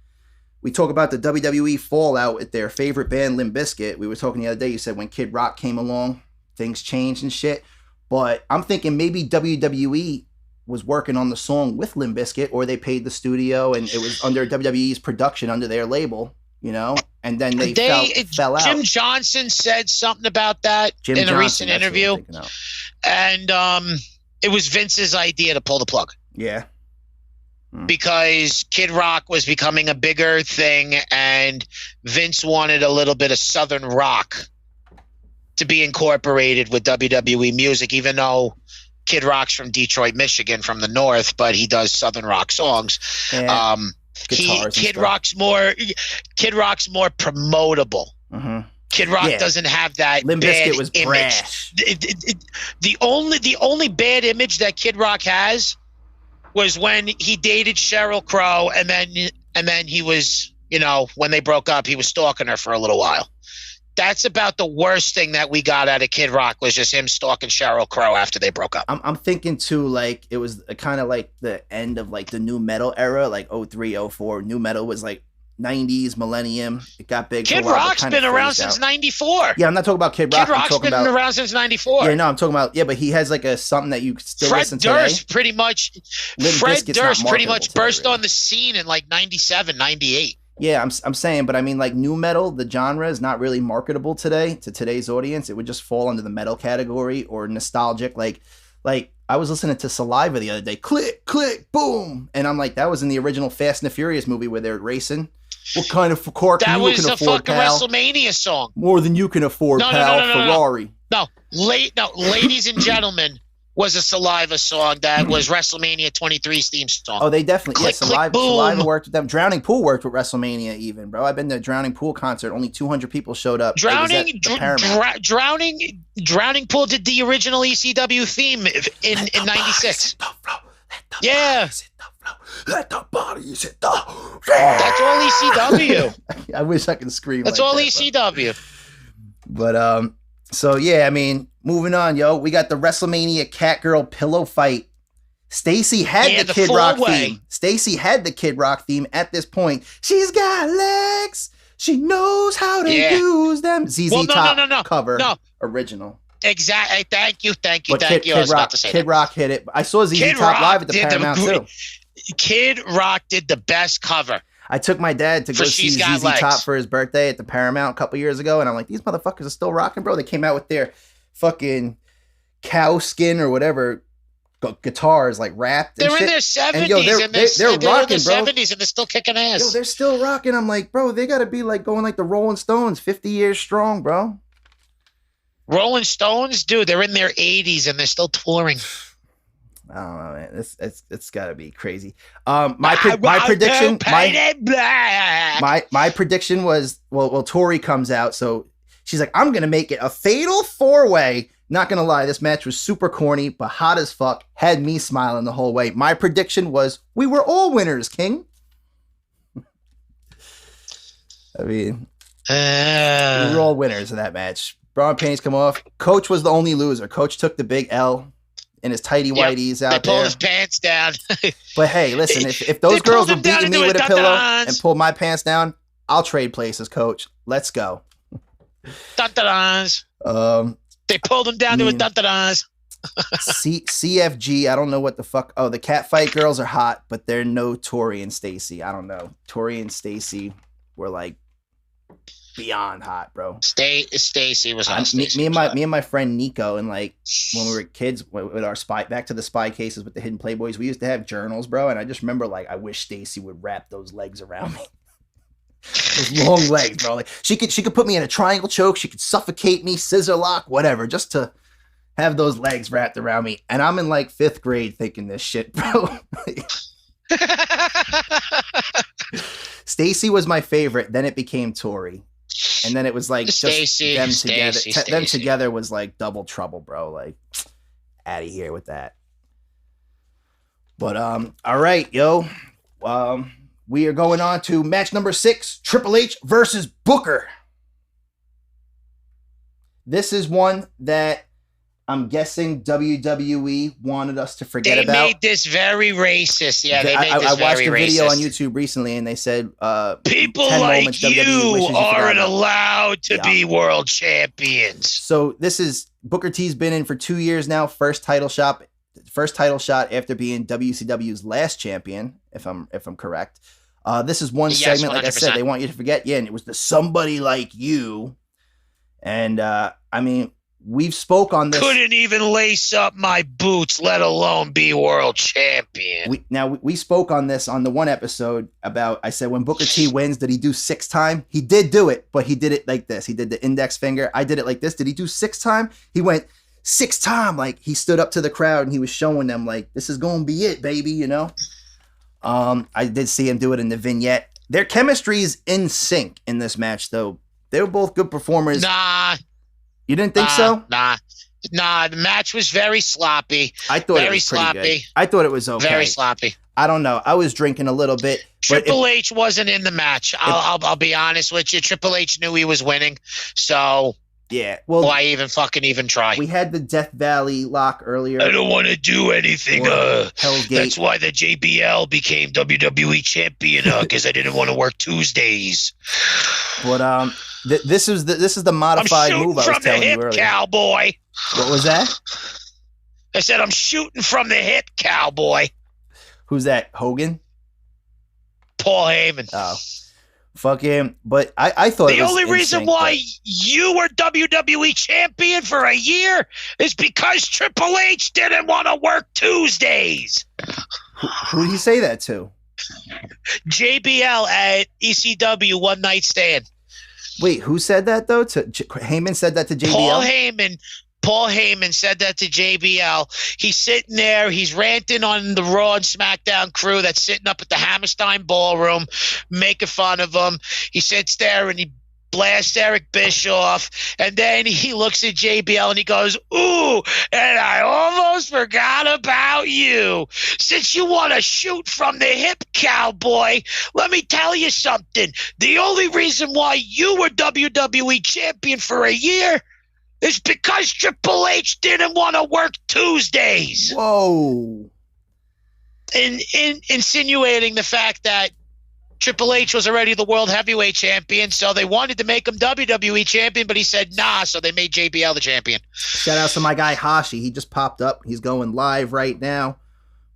We talk about the WWE fallout with their favorite band, Limp Bizkit. We were talking the other day. You said when Kid Rock came along, things changed and shit. But I'm thinking maybe WWE was working on the song with Limp Bizkit, or they paid the studio and it was under WWE's production, under their label, you know? And then they fell out. Jim Johnson said something about that in a recent interview. And it was Vince's idea to pull the plug. Yeah. Because Kid Rock was becoming a bigger thing and Vince wanted a little bit of Southern rock to be incorporated with WWE music, even though Kid Rock's from Detroit, Michigan, from the north, but he does Southern rock songs. Kid Rock's more promotable. Mm-hmm. Kid Rock doesn't have that Limp bad Bizkit was image. Brash. The only bad image that Kid Rock has was when he dated Sheryl Crow, and then he was, you know, when they broke up, he was stalking her for a little while. That's about the worst thing that we got out of Kid Rock, was just him stalking Sheryl Crow after they broke up. I'm thinking too, like it was kind of like the end of like the new metal era, like 03, 04. New metal was like 90s, millennium. It got big. Kid Rock's been around since 94. Yeah, I'm not talking about Kid Rock. Kid Rock's been around since 94. Yeah, no, I'm talking about, but he has like something that you still listen to. Fred Durst pretty much burst on the scene in like 97, 98. Yeah, I'm saying, but I mean, like new metal, the genre is not really marketable today to today's audience. It would just fall under the metal category or nostalgic. Like I was listening to Saliva the other day. Click, click, boom. And I'm like, that was in the original Fast and the Furious movie where they're racing. What kind of car can you can afford, pal? That was a fucking WrestleMania song. More than you can afford, pal. Ferrari. No, ladies and gentlemen was a Saliva song that was WrestleMania 23's theme song. Oh, they definitely, Saliva worked with them. Drowning Pool worked with WrestleMania even, bro. I've been to a Drowning Pool concert. Only 200 people showed up. Drowning Pool did the original ECW theme in 96. Yeah. Let the bodies hit the floor. That's all ECW. I wish I could scream. That's all ECW. But so yeah, I mean, moving on, yo. We got the WrestleMania Catgirl pillow fight. Stacy had the Kid Rock theme. Stacy had the Kid Rock theme at this point. She's got legs. She knows how to use them. ZZ Top cover. Original. Exactly. Thank you. I was about to say Kid Rock hit it. I saw ZZ Top live at the Paramount too. Kid Rock did the best cover. I took my dad to go see ZZ Top for his birthday at the Paramount a couple years ago, and I'm like, these motherfuckers are still rocking, bro. They came out with their fucking cow skin or whatever guitars, like wrapped. They're in their 70s, and they're rocking, bro. 70s, and they're still kicking ass. Yo, they're still rocking. I'm like, bro, they got to be like going like the Rolling Stones, 50 years strong, bro. Rolling Stones, dude, they're in their 80s and they're still touring. I don't know, man. It's got to be crazy. My prediction, my prediction was, well, Tori comes out, so she's like, I'm gonna make it a fatal 4-way. Not gonna lie, this match was super corny, but hot as fuck. Had me smiling the whole way. My prediction was, we were all winners, King. I mean, we were all winners in that match. Braun panties come off. Coach was the only loser. Coach took the big L. In his tighty whities out there. They pulled his pants down. But hey, listen, if those girls were beating me with a pillow and pulled my pants down, I'll trade places, Coach. Let's go. Dun-dun-duns. They pulled him down to a dun-dun-duns. CFG, I don't know what the fuck. Oh, the Catfight girls are hot, but they're no Tori and Stacy. I don't know. Tori and Stacy were like beyond hot, bro. Stacy was hot. Me and my friend Nico, and like when we were kids with our back to the spy cases with the hidden Playboys, we used to have journals, bro. And I just remember like, I wish Stacy would wrap those legs around me. Those long legs, bro. Like she could put me in a triangle choke. She could suffocate me, scissor lock, whatever, just to have those legs wrapped around me. And I'm in like 5th grade thinking this shit, bro. Stacy was my favorite. Then it became Tori. And then it was like just them together. Them together was like double trouble, bro. Like, out of here with that. But all right, yo. We are going on to match number 6: Triple H versus Booker. This is one that I'm guessing WWE wanted us to forget about. They made this very racist. Yeah, they made this very racist. I watched a video on YouTube recently, and they said people like you aren't allowed to be world champions. So this is Booker T's been in for 2 years now. First title shot after being WCW's last champion, if I'm correct. This is one segment, 100%. Like I said, they want you to forget. Yeah, and it was the somebody like you, and I mean. We've spoke on this. Couldn't even lace up my boots, let alone be world champion. We spoke on this on the one episode about, I said, when Booker T wins, did he do 6-time? He did do it, but he did it like this. He did the index finger. I did it like this. Did he do 6-time? He went 6-time. Like he stood up to the crowd and he was showing them like, this is going to be it, baby, you know? I did see him do it in the vignette. Their chemistry is in sync in this match, though. They were both good performers. Nah. You didn't think so? Nah. The match was very sloppy. I thought it was sloppy. Good. I thought it was okay. Very sloppy. I don't know. I was drinking a little bit. Triple H wasn't in the match. I'll be honest with you. Triple H knew he was winning, so yeah. Well, why even try? We had the Death Valley lock earlier. I don't want to do anything. That's why the JBL became WWE champion because I didn't want to work Tuesdays. But this is the modified move I was telling you earlier. Cowboy. What was that? I said I'm shooting from the hip, cowboy. Who's that? Hogan? Paul Heyman. Oh. Fuck him. But I thought the only reason why you were WWE champion for a year is because Triple H didn't want to work Tuesdays. Who did he say that to? JBL at ECW One Night Stand. Wait, who said that though? Heyman said that to JBL? Paul Heyman said that to JBL. He's sitting there. He's ranting on the Raw and SmackDown crew that's sitting up at the Hammerstein Ballroom, making fun of him. He sits there and he blasts Eric Bischoff, and then he looks at JBL and he goes, "Ooh, and I almost forgot about you. Since you want to shoot from the hip, cowboy, let me tell you something. The only reason why you were WWE champion for a year is because Triple H didn't want to work Tuesdays." Whoa. Insinuating the fact that Triple H was already the world heavyweight champion, so they wanted to make him WWE champion, but he said nah, so they made JBL the champion. Shout out to my guy Hashi. He just popped up. He's going live right now.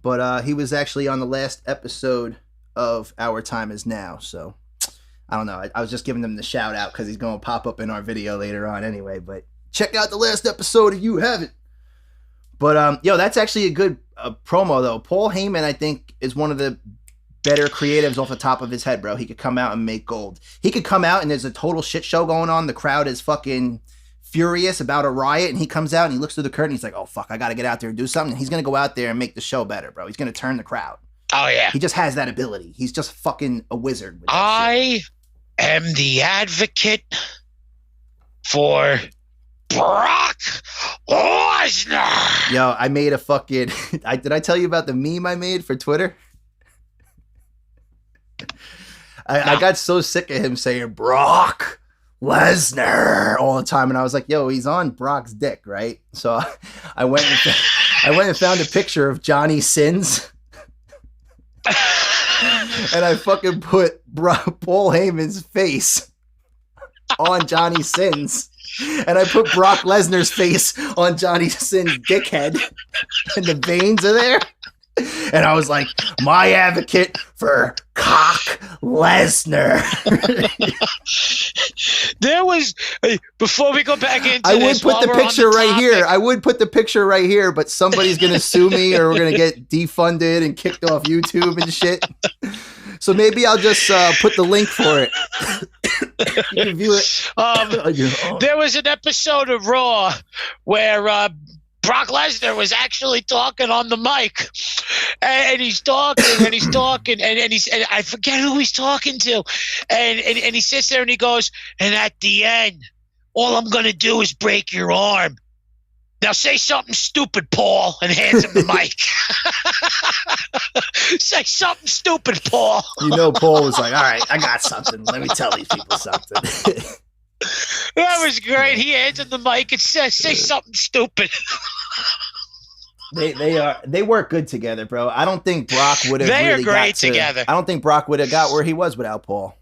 But he was actually on the last episode of Our Time Is Now. So I don't know. I was just giving him the shout out because he's going to pop up in our video later on anyway. But check out the last episode if you haven't. But that's actually a good promo though. Paul Heyman, I think, is one of the better creatives off the top of his head, bro. He could come out and make gold. He could come out and there's a total shit show going on. The crowd is fucking furious about a riot, and he comes out and he looks through the curtain. He's like, oh fuck, I gotta get out there and do something. And he's gonna go out there and make the show better, bro. He's gonna turn the crowd. Oh yeah, he just has that ability. He's just fucking a wizard with that I am the advocate for Brock Lesnar. Yo, I made a fucking did I tell you about the meme I made for Twitter? I got so sick of him saying Brock Lesnar all the time, and I was like, yo, he's on Brock's dick, right? So I went and found a picture of Johnny Sins. And I fucking put Paul Heyman's face on Johnny Sins. And I put Brock Lesnar's face on Johnny Sins' dickhead. And the veins are there. And I was like, my advocate for Cock Lesnar. There was, before we go back into I would put the picture right here. I would put the picture right here, but somebody's going to sue me or we're going to get defunded and kicked off YouTube and shit. So maybe I'll just put the link for it. You can view it. There was an episode of Raw where Brock Lesnar was actually talking on the mic, and he's talking, and I forget who he's talking to, and he sits there and he goes, and at the end, all I'm gonna do is break your arm. Now say something stupid, Paul, and hands him the mic. Say something stupid, Paul. You know, Paul was like, all right, I got something. Let me tell these people something. That was great. He hands him the mic and says, say something stupid. They work good together, bro. I don't think Brock would have They really are great got to, together. I don't think Brock would have got where he was without Paul.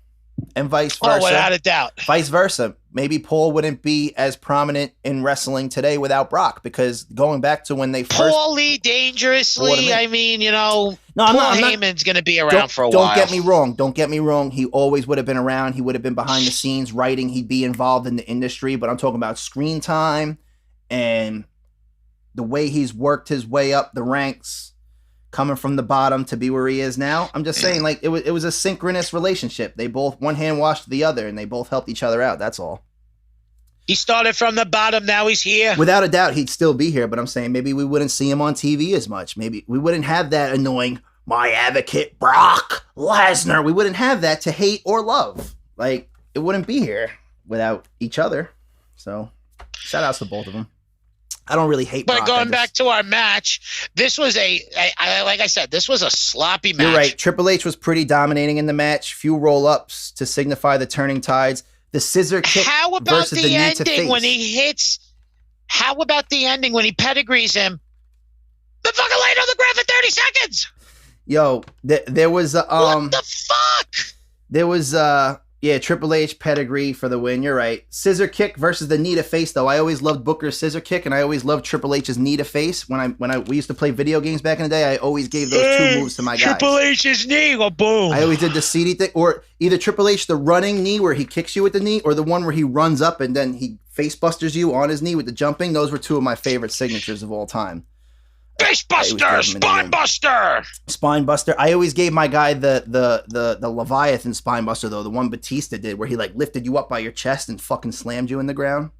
And vice versa. Oh, without a doubt. Vice versa. Maybe Paul wouldn't be as prominent in wrestling today without Brock, because going back to when they first... Paulie dangerously, I mean, you know, no, Paul Heyman's going to be around for a while. Don't get me wrong. He always would have been around. He would have been behind the scenes writing. He'd be involved in the industry. But I'm talking about screen time and the way he's worked his way up the ranks, coming from the bottom to be where he is now. I'm just saying, like, it was a synchronous relationship. They both, one hand washed the other, and they both helped each other out. That's all. He started from the bottom. Now he's here. Without a doubt, he'd still be here. But I'm saying maybe we wouldn't see him on TV as much. Maybe we wouldn't have that annoying, my advocate, Brock Lesnar. We wouldn't have that to hate or love. Like, it wouldn't be here without each other. So, shout outs to both of them. I don't really hate Brock. But going back to our match, this was like I said, this was a sloppy match. You're right. Triple H was pretty dominating in the match. Few roll-ups to signify the turning tides. The scissor kick versus the knee to face. When he hits? How about the ending when he pedigrees him? The fucking laid on the ground for 30 seconds. Yo, there was what the fuck? There was Triple H pedigree for the win. You're right. Scissor kick versus the knee to face, though. I always loved Booker's scissor kick, and I always loved Triple H's knee to face. We used to play video games back in the day, I always gave those two moves to my guys. Triple H's knee, or boom. I always did the CD thing, or either Triple H the running knee where he kicks you with the knee, or the one where he runs up and then he face busters you on his knee with the jumping. Those were two of my favorite signatures of all time. Face buster, spine buster. Spine buster. I always gave my guy the Leviathan spine buster, though, the one Batista did, where he like lifted you up by your chest and fucking slammed you in the ground.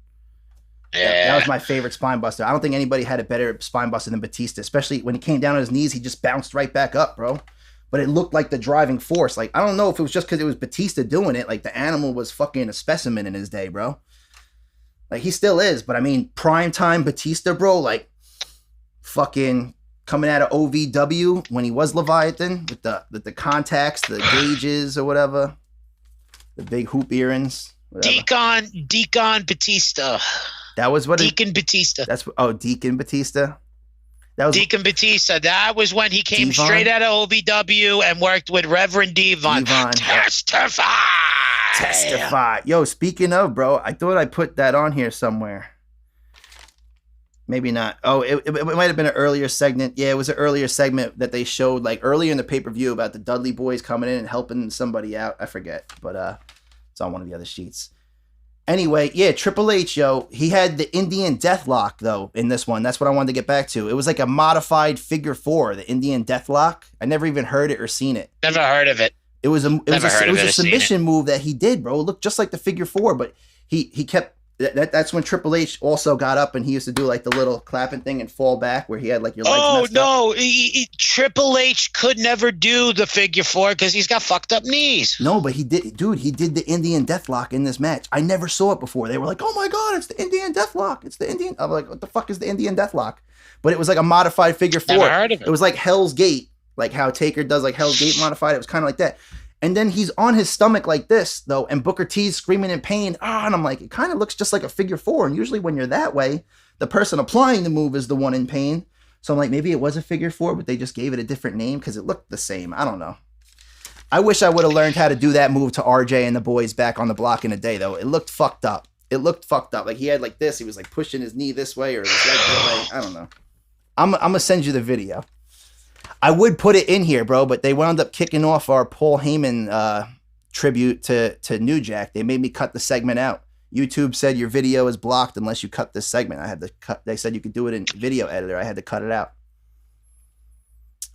Yeah. That was my favorite spine buster. I don't think anybody had a better spine buster than Batista, especially when he came down on his knees. He just bounced right back up, bro. But it looked like the driving force. Like, I don't know if it was just because it was Batista doing it. Like, the animal was fucking a specimen in his day, bro. Like, he still is. But I mean, primetime Batista, bro, like, fucking coming out of OVW when he was Leviathan with the contacts, the gauges or whatever, the big hoop earrings. Whatever. Deacon Batista. That was what Deacon Batista. Deacon Batista. That was Deacon Batista. That was when he came straight out of OVW and worked with Reverend Devon. Testify. Yo, speaking of, bro, I thought I put that on here somewhere. Maybe not. Oh, it might have been an earlier segment. Yeah, it was an earlier segment that they showed like earlier in the pay-per-view about the Dudley Boys coming in and helping somebody out. I forget, but it's on one of the other sheets. Anyway, yeah, Triple H, yo, he had the Indian Deathlock though in this one. That's what I wanted to get back to. It was like a modified figure 4, the Indian Deathlock. I never even heard it or seen it. Never heard of it. It was a submission move that he did, bro. It looked just like the figure 4, but he kept. That's when Triple H also got up and he used to do like the little clapping thing and fall back where he had like your legs messed up. Triple H could never do the figure 4 because he's got fucked up knees. No, but he did, dude. He did the Indian Deathlock in this match. I never saw it before. They were like, "Oh my god, it's the Indian Deathlock! It's the Indian." I'm like, "What the fuck is the Indian Deathlock?" But it was like a modified figure 4. Never heard of it. It was like Hell's Gate, like how Taker does like Hell's Gate modified. It was kind of like that. And then he's on his stomach like this, though, and Booker T's screaming in pain. And I'm like, it kind of looks just like a figure 4. And usually when you're that way, the person applying the move is the one in pain. So I'm like, maybe it was a figure 4, but they just gave it a different name because it looked the same. I don't know. I wish I would have learned how to do that move to RJ and the boys back on the block in a day, though. It looked fucked up. Like he had like this. He was like pushing his knee this way or his leg that way. I don't know. I'm going to send you the video. I would put it in here, bro, but they wound up kicking off our Paul Heyman tribute to New Jack. They made me cut the segment out. YouTube said your video is blocked unless you cut this segment. I had to cut. They said you could do it in video editor. I had to cut it out.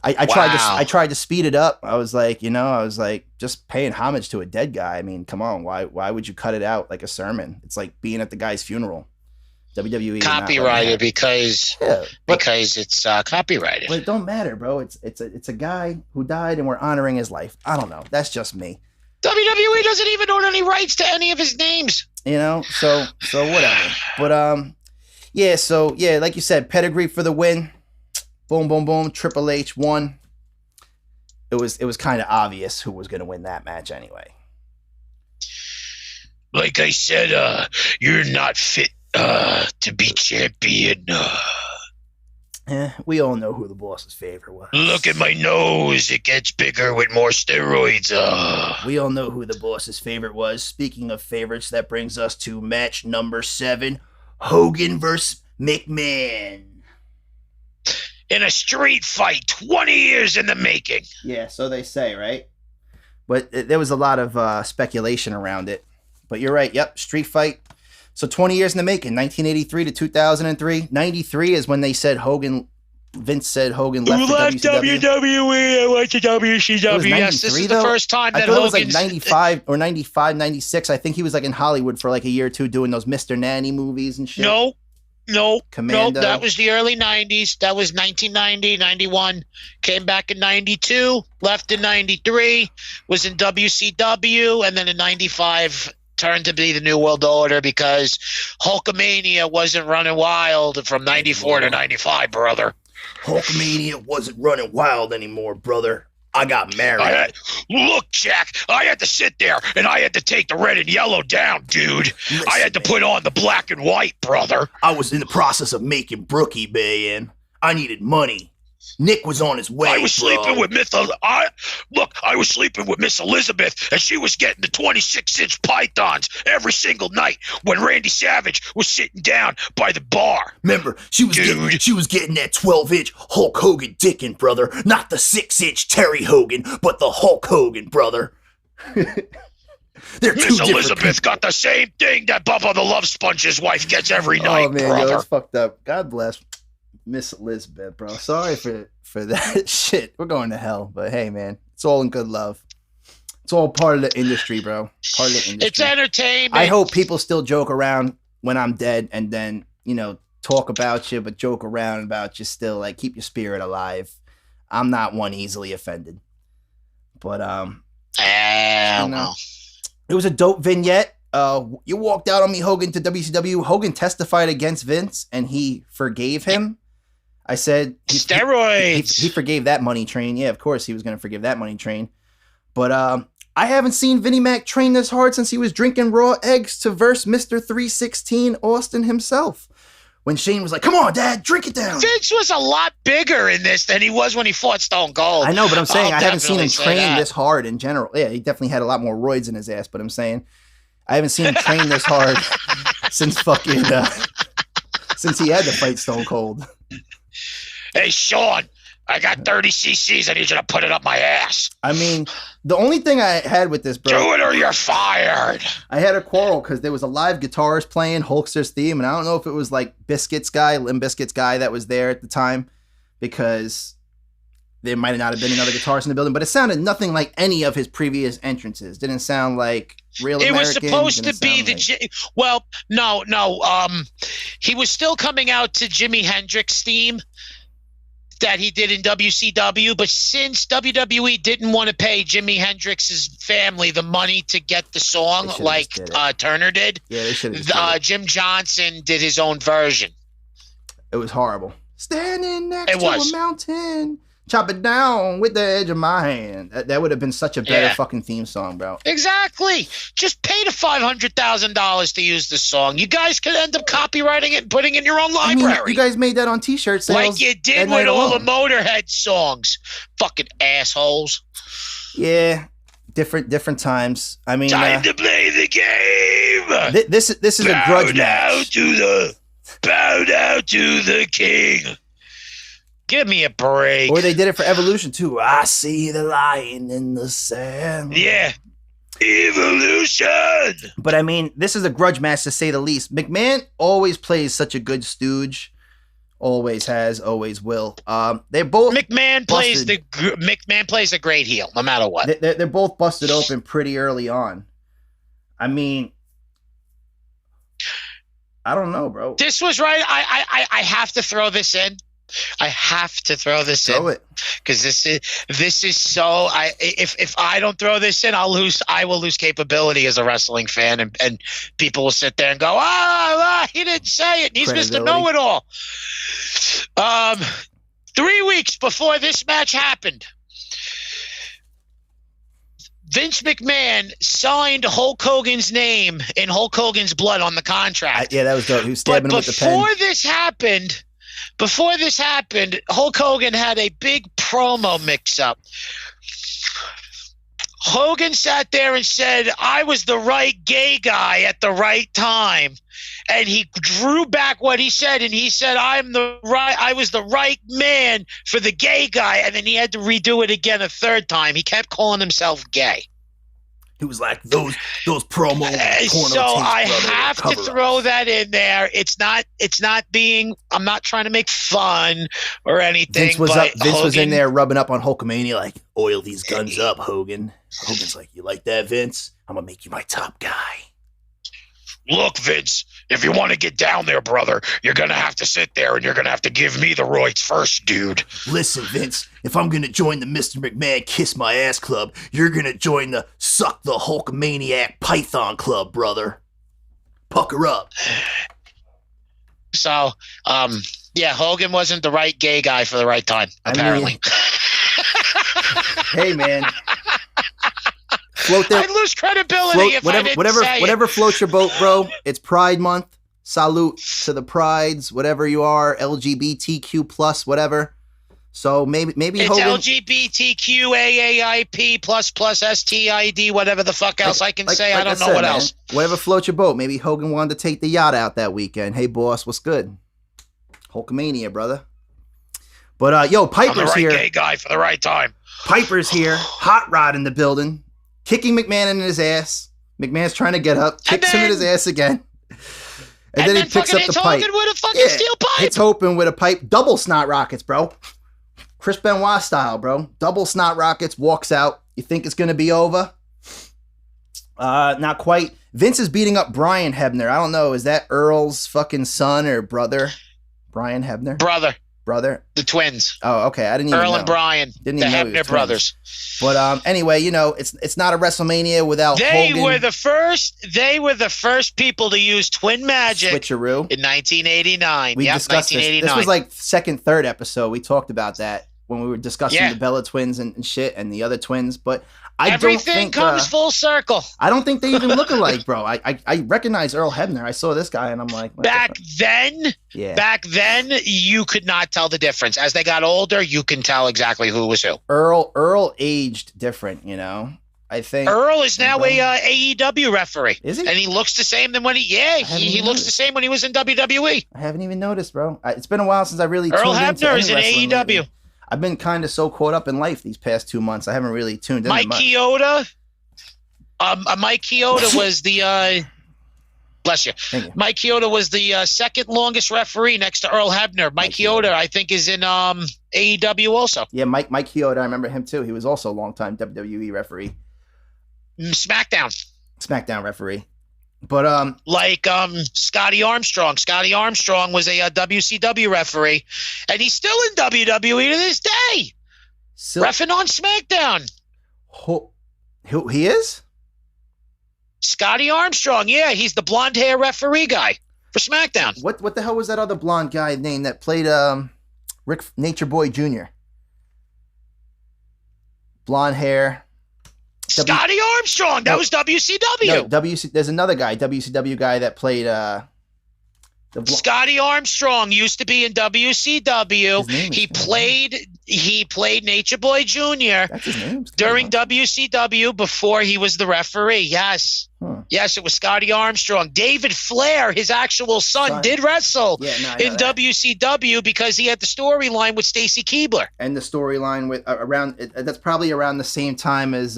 I tried to speed it up. I was like, just paying homage to a dead guy. I mean, come on, why would you cut it out like a sermon? It's like being at the guy's funeral. WWE copyrighted because it's copyrighted. But it don't matter, bro. It's a guy who died and we're honoring his life. I don't know. That's just me. WWE doesn't even own any rights to any of his names. So whatever. But like you said, pedigree for the win. Boom, boom, boom. Triple H won. It was kind of obvious who was going to win that match anyway. Like I said, you're not fit to be champion. We all know who the boss's favorite was. Look at my nose. It gets bigger with more steroids. We all know who the boss's favorite was. Speaking of favorites, that brings us to match number 7. Hogan versus McMahon. In a street fight, 20 years in the making. Yeah, so they say, right? But there was a lot of speculation around it. But you're right. Yep, street fight. So 20 years in the making, 1983 to 2003. 93 is when they said Vince said Hogan left the WCW. WWE, I went to WCW. Yes, this is the first time that Hogan... it was like 95 or 95, 96. I think he was like in Hollywood for like a year or two doing those Mr. Nanny movies and shit. No, Commando. That was the early 90s. That was 1990, 91. Came back in 92, left in 93, was in WCW, and then in 95 turned to be the New World Order because Hulkamania wasn't running wild from 94 to 95, brother. Hulkamania wasn't running wild anymore, brother. I got married. Look, Jack, I had to sit there and I had to take the red and yellow down, dude. Listen, I had to put on the black and white, brother. I was in the process of making Brookie, man. I needed money. Nick was on his way. I was sleeping with I was sleeping with Miss Elizabeth, and she was getting the 26-inch pythons every single night when Randy Savage was sitting down by the bar. Remember, she was getting that 12-inch Hulk Hogan dickin', brother. Not the 6-inch Terry Hogan, but the Hulk Hogan, brother. Miss Elizabeth got the same thing that Bubba the Love Sponge's wife gets every night, oh, man, brother. Yo, that's fucked up. God bless Miss Elizabeth, bro. Sorry for that shit. We're going to hell, but hey, man, it's all in good love. It's all part of the industry, bro. Part of the industry. It's entertainment. I hope people still joke around when I'm dead, and then talk about you, but joke around about you still. Like, keep your spirit alive. I'm not one easily offended, but it was a dope vignette. You walked out on me, Hogan, to WCW. Hogan testified against Vince, and he forgave him. I said... Steroids! He forgave that money train. Yeah, of course he was going to forgive that money train. But I haven't seen Vinnie Mac train this hard since he was drinking raw eggs to verse Mr. 316 Austin himself. When Shane was like, come on, Dad, drink it down. Vince was a lot bigger in this than he was when he fought Stone Cold. I know, but I'm saying I haven't seen him train this hard in general. Yeah, he definitely had a lot more roids in his ass, but I'm saying... I haven't seen him train this hard since fucking since he had to fight Stone Cold. Hey, Sean, I got 30 cc's. I need you to put it up my ass. I mean, the only thing I had with this, bro. Do it or you're fired. I had a quarrel because there was a live guitarist playing Hulkster's theme, and I don't know if it was like Limp Bizkit's guy that was there at the time, because there might not have been another guitarist in the building, but it sounded nothing like any of his previous entrances. Didn't sound like real American. It was supposed to be he was still coming out to Jimi Hendrix theme that he did in WCW, but since WWE didn't want to pay Jimi Hendrix's family the money to get the song like Turner did, they should have Jim Johnson did his own version. It was horrible. Standing next to a mountain, chop it down with the edge of my hand. That would have been such a better fucking theme song, bro. Exactly. Just pay the $500,000 to use the song. You guys could end up copywriting it and putting it in your own library. I mean, you guys made that on T-shirt sales, like you did with all the Motorhead songs. Fucking assholes. Yeah, different times. I mean, time to play the game. This is a grudge match. Bow down to the king. Give me a break. Or they did it for Evolution too. I see the lion in the sand. Yeah. Evolution. But I mean, this is a grudge match to say the least. McMahon always plays such a good stooge. Always has, always will. They're both McMahon plays a great heel, no matter what. They're both busted open pretty early on. I mean, I don't know, bro. This was right. I have to throw this in. I have to throw this in because this is so. If I don't throw this in, I will lose capability as a wrestling fan, and people will sit there and go, he didn't say it. He's Mr. Know-It-All. 3 weeks before this match happened, Vince McMahon signed Hulk Hogan's name in Hulk Hogan's blood on the contract. Yeah, that was dope. He was stabbing him with the pen. Before this happened, Hulk Hogan had a big promo mix-up. Hogan sat there and said, I was the right gay guy at the right time. And he drew back what he said, and he said, I was the right man for the gay guy. And then he had to redo it again a third time. He kept calling himself gay. He was like, those promo porno so I have to throw that in there. I'm not trying to make fun or anything. Vince was in there rubbing up on Hulkamania like, oil these guns up, Hogan. Hogan's like, you like that, Vince? I'm going to make you my top guy. Look, Vince, if you want to get down there, brother, you're going to have to sit there and you're going to have to give me the roids first, dude. Listen, Vince, if I'm going to join the Mr. McMahon Kiss My Ass Club, you're going to join the Suck the Hulkamaniac Python Club, brother. Pucker up. So, Hogan wasn't the right gay guy for the right time, apparently. Hey, man. I'd lose credibility if I didn't say it. Whatever floats your boat, bro. It's Pride Month. Salute to the prides, whatever you are, LGBTQ plus, whatever. So maybe it's Hogan, LGBTQAAIP plus STID, whatever the fuck else I can say. I don't know what else. Whatever floats your boat. Maybe Hogan wanted to take the yacht out that weekend. Hey, boss, what's good? Hulkamania, brother. But Piper's here. Gay guy for the right time. Piper's here. Hot Rod in the building. Kicking McMahon in his ass. McMahon's trying to get up. Kicks him in his ass again. And then he picks up the pipe. Hogan with a fucking steel pipe. Hits Hogan with a pipe. Double snot rockets, bro. Chris Benoit style, bro. Double snot rockets. Walks out. You think it's going to be over? Not quite. Vince is beating up Brian Hebner. I don't know. Is that Earl's fucking son or brother? Brian Hebner? Brother. The twins. Oh, okay. I didn't even know. Earl and Brian. Didn't even know Hebner brothers. But anyway, it's not a WrestleMania without Hogan. They were the first people to use twin magic. Switcheroo. In 1989. We discussed 1989. This was like second, third episode. We talked about that when we were discussing the Bella twins and shit and the other twins. But everything comes full circle. I don't think they even look alike, bro. I recognize Earl Hebner. I saw this guy and I'm like, back then, you could not tell the difference. As they got older, you can tell exactly who was who. Earl aged different, I think Earl is now a AEW referee. Is he? And he looks the same than when he looks the same when he was in WWE. I haven't even noticed, bro. It's been a while since I really Earl tuned into Hebner is in AEW. Lately. I've been kind of so caught up in life these past 2 months. I haven't really tuned in. Mike Chioda. Mike Chioda was the bless you. Mike Chioda was the second longest referee next to Earl Hebner. Mike Chioda, I think, is in AEW also. Yeah, Mike Chioda, I remember him too. He was also a longtime WWE referee. SmackDown referee. But like Scotty Armstrong. Scotty Armstrong was a WCW referee, and he's still in WWE to this day. Reffing on SmackDown. Who he is? Scotty Armstrong, yeah, he's the blonde hair referee guy for SmackDown. What the hell was that other blonde guy name that played Rick Nature Boy Jr.? Blonde hair. Scotty Armstrong, that was WCW. No, there's another guy, WCW guy that played Scotty Armstrong used to be in WCW. He played Nature Boy Jr. That's his name. during WCW before he was the referee. Yes. Yes, it was Scotty Armstrong. David Flair, his actual son, did wrestle in WCW because he had the storyline with Stacy Keibler. And the storyline with that's probably around the same time as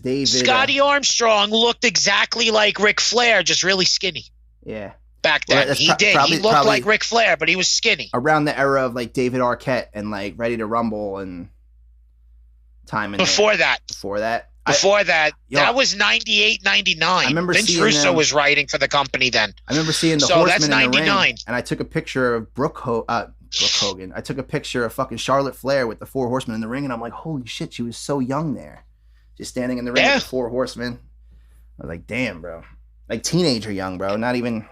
David. Scotty Armstrong looked exactly like Ric Flair, just really skinny. Yeah. Back then, he did. He looked like Ric Flair, but he was skinny. Around the era of like David Arquette and like Ready to Rumble and time in Before that, that was 98, 99. I remember Vince Russo was writing for the company then. I remember seeing the Horseman in the ring, and I took a picture of Brooke Hogan. I took a picture of fucking Charlotte Flair with the Four Horsemen in the ring, and I'm like, holy shit, she was so young there, just standing in the ring with the Four Horsemen. I was like, damn, bro, like teenager young, bro, not even.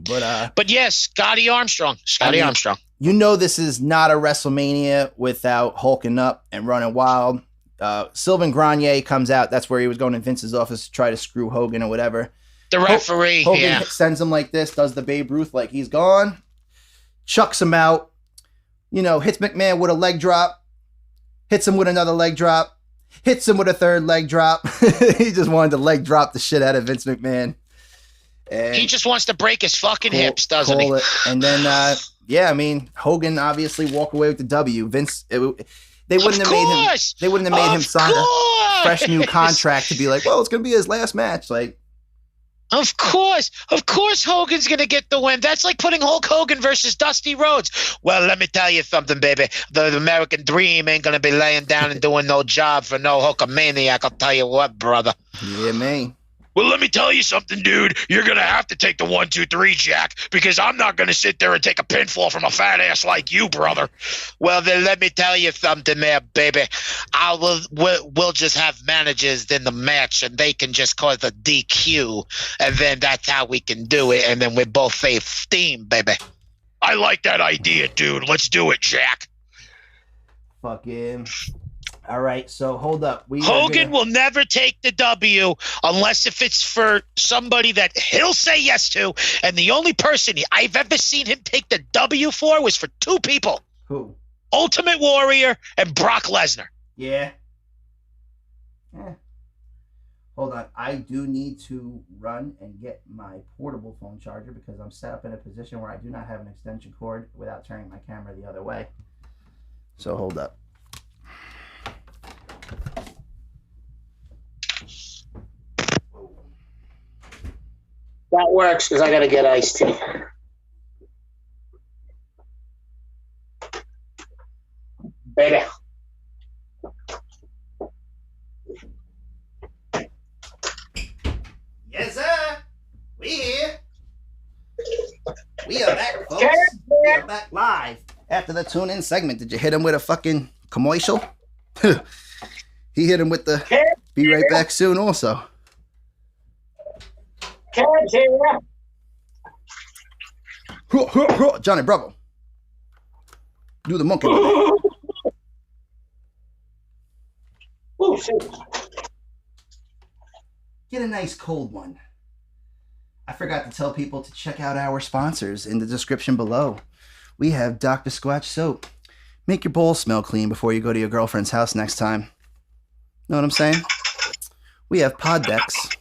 But yes, Scotty Armstrong. Armstrong. You know this is not a WrestleMania without hulking up and running wild. Sylvain Grenier comes out. That's where he was going to Vince's office to try to screw Hogan or whatever. The referee, Hogan sends him like this, does the Babe Ruth like he's gone, chucks him out, hits McMahon with a leg drop, hits him with another leg drop, hits him with a third leg drop. He just wanted to leg drop the shit out of Vince McMahon. And he just wants to break his fucking hips, doesn't he? And then, Hogan obviously walked away with the W. Vince, they wouldn't have made him sign a fresh new contract to be like, well, it's gonna be his last match. Like, of course, Hogan's gonna get the win. That's like putting Hulk Hogan versus Dusty Rhodes. Well, let me tell you something, baby. The American dream ain't gonna be laying down and doing no job for no Hulkamaniac. I'll tell you what, brother. Yeah, man. Well, let me tell you something, dude. You're going to have to take the 1, 2, 3, Jack, because I'm not going to sit there and take a pinfall from a fat ass like you, brother. Well, then let me tell you something there, baby. We'll just have managers in the match, and they can just cause a DQ, and then that's how we can do it, and then we both save steam, baby. I like that idea, dude. Let's do it, Jack. Fucking... All right, so hold up. Hogan will never take the W unless if it's for somebody that he'll say yes to. And the only person I've ever seen him take the W for was for two people. Who? Ultimate Warrior and Brock Lesnar. Yeah. Hold on. I do need to run and get my portable phone charger because I'm set up in a position where I do not have an extension cord without turning my camera the other way. So hold up. That works because I got to get iced tea. Baby. Yes, sir. We here. We are back, folks. We are back live. After the tune-in segment, did you hit him with a fucking commercial? He hit him with the be right back soon also. Johnny Bravo. Do the monkey. Oh, shit. Get a nice cold one. I forgot to tell people to check out our sponsors in the description below. We have Dr. SQUATCH soap. Make your bowls smell clean before you go to your girlfriend's house next time. Know what I'm saying? We have PodDecks.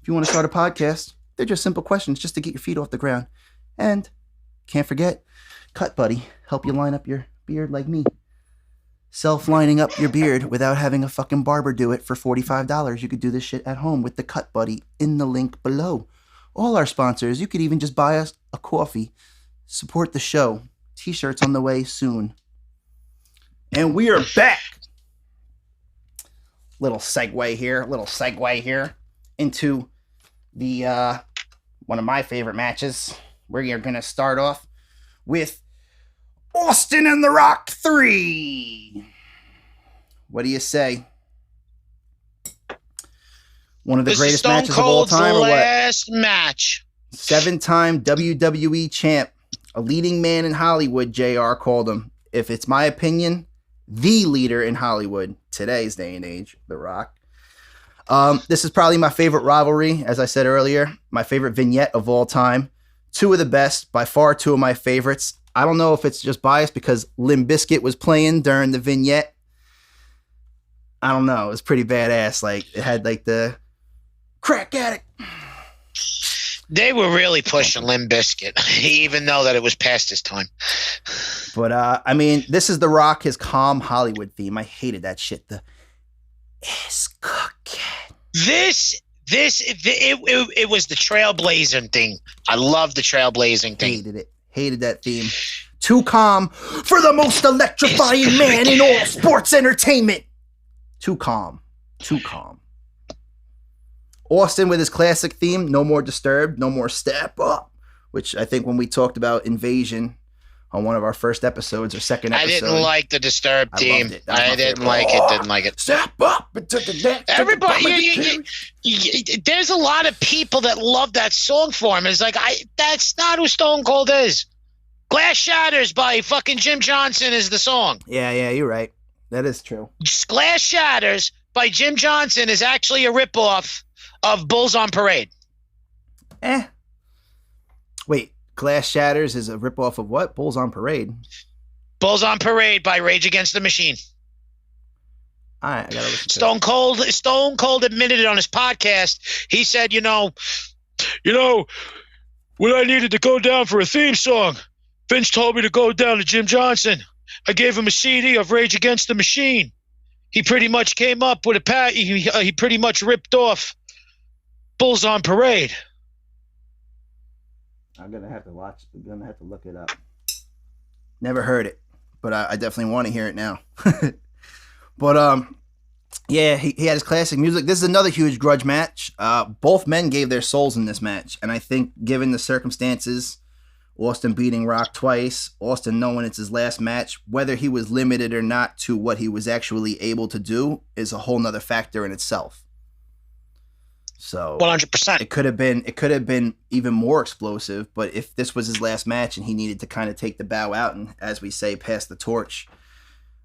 If you want to start a podcast, they're just simple questions just to get your feet off the ground. And can't forget, Cut Buddy, help you line up your beard like me. Self-lining up your beard without having a fucking barber do it for $45. You could do this shit at home with the Cut Buddy in the link below. All our sponsors, you could even just buy us a coffee. Support the show. T-shirts on the way soon. And we are back. Little segue here into the one of my favorite matches. We're going to start off with Austin and The Rock 3. What do you say? One of the greatest matches of all time, or what? Last match. 7-time WWE champ, a leading man in Hollywood. JR called him. If it's my opinion, the leader in Hollywood today's day and age, The Rock. This is probably my favorite rivalry, as I said earlier. My favorite vignette of all time. Two of the best, by far two of my favorites. I don't know if it's just biased because Limp Bizkit was playing during the vignette. I don't know. It was pretty badass. Like, it had like the crack addict. They were really pushing Limp Bizkit, even though that it was past his time. But, I mean, this is The Rock, his calm Hollywood theme. I hated that shit. The is cooking. It was the trailblazing thing. I love the trailblazing thing. Hated it. Hated that theme. Too calm for the most electrifying man in all sports entertainment. Too calm. Too calm. Austin with his classic theme, No More Disturbed, No More Step Up, which I think when we talked about Invasion on one of our first episodes or second episode. I didn't like the Disturbed theme. I didn't like it. Step up into the next. Everybody, there's a lot of people that love that song for him. It's like, that's not who Stone Cold is. Glass Shatters by fucking Jim Johnson is the song. Yeah, you're right. That is true. Glass Shatters by Jim Johnson is actually a ripoff of Bulls on Parade. Wait, Glass Shatters is a ripoff of what? Bulls on Parade. Bulls on Parade by Rage Against the Machine. All right, I gotta listen to it. Stone Cold admitted it on his podcast. He said, you know, when I needed to go down for a theme song, Vince told me to go down to Jim Johnson. I gave him a CD of Rage Against the Machine. He pretty much came up with he pretty much ripped off Bulls on Parade. I'm gonna have to look it up. Never heard it, but I definitely want to hear it now. But yeah, he had his classic music. This is another huge grudge match. Both men gave their souls in this match, and I think given the circumstances, Austin beating Rock twice, Austin knowing it's his last match, whether he was limited or not to what he was actually able to do is a whole nother factor in itself. So 100%. It could have been even more explosive, but if this was his last match and he needed to kind of take the bow out and, as we say, pass the torch,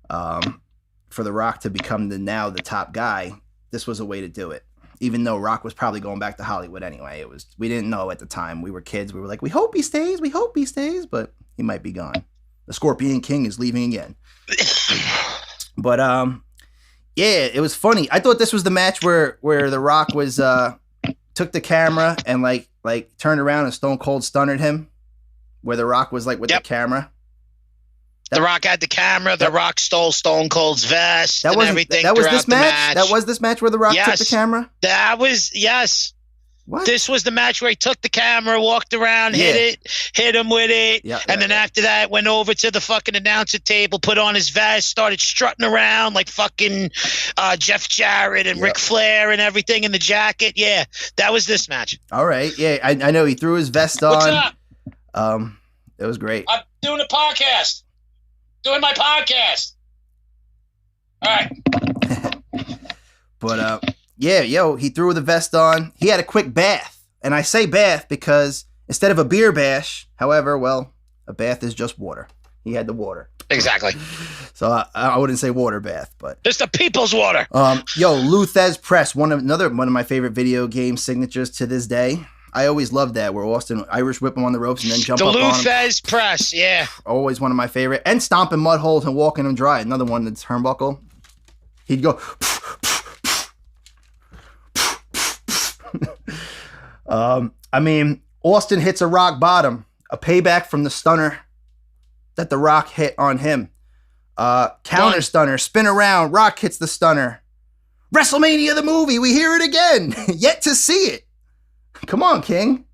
for The Rock to become the top guy, this was a way to do it. Even though Rock was probably going back to Hollywood anyway. We didn't know at the time. We were kids. We were like, we hope he stays, but he might be gone. The Scorpion King is leaving again. But yeah, it was funny. I thought this was the match where The Rock was took the camera and like turned around and Stone Cold stunned him, where The Rock was like with the camera. The Rock had the camera. The Rock stole Stone Cold's vest and everything. That was this match? That was this match where The Rock took the camera? That was, yes. What? This was the match where he took the camera, walked around, hit him with it, and then after that went over to the fucking announcer table, put on his vest, started strutting around like fucking Jeff Jarrett and Ric Flair and everything in the jacket. Yeah, that was this match. All right. Yeah, I know. He threw his vest on. What's up? It was great. I'm doing a podcast. Doing my podcast. All right. But yeah, he threw the vest on. He had a quick bath. And I say bath because instead of a beer bash, however, well, a bath is just water. He had the water. Exactly. So I wouldn't say water bath, but it's the people's water. Luthez Press, one of my favorite video game signatures to this day. I always loved that, where Austin Irish whip him on the ropes and then jump up on him. Luthez press, yeah. Always one of my favorite. And stomping mud holes and walking him dry. Another one that's turnbuckle. He'd go. I mean, Austin hits a rock bottom. A payback from the stunner that the Rock hit on him. Counter stunner, spin around, Rock hits the stunner. WrestleMania the movie, we hear it again. Yet to see it. Come on, King.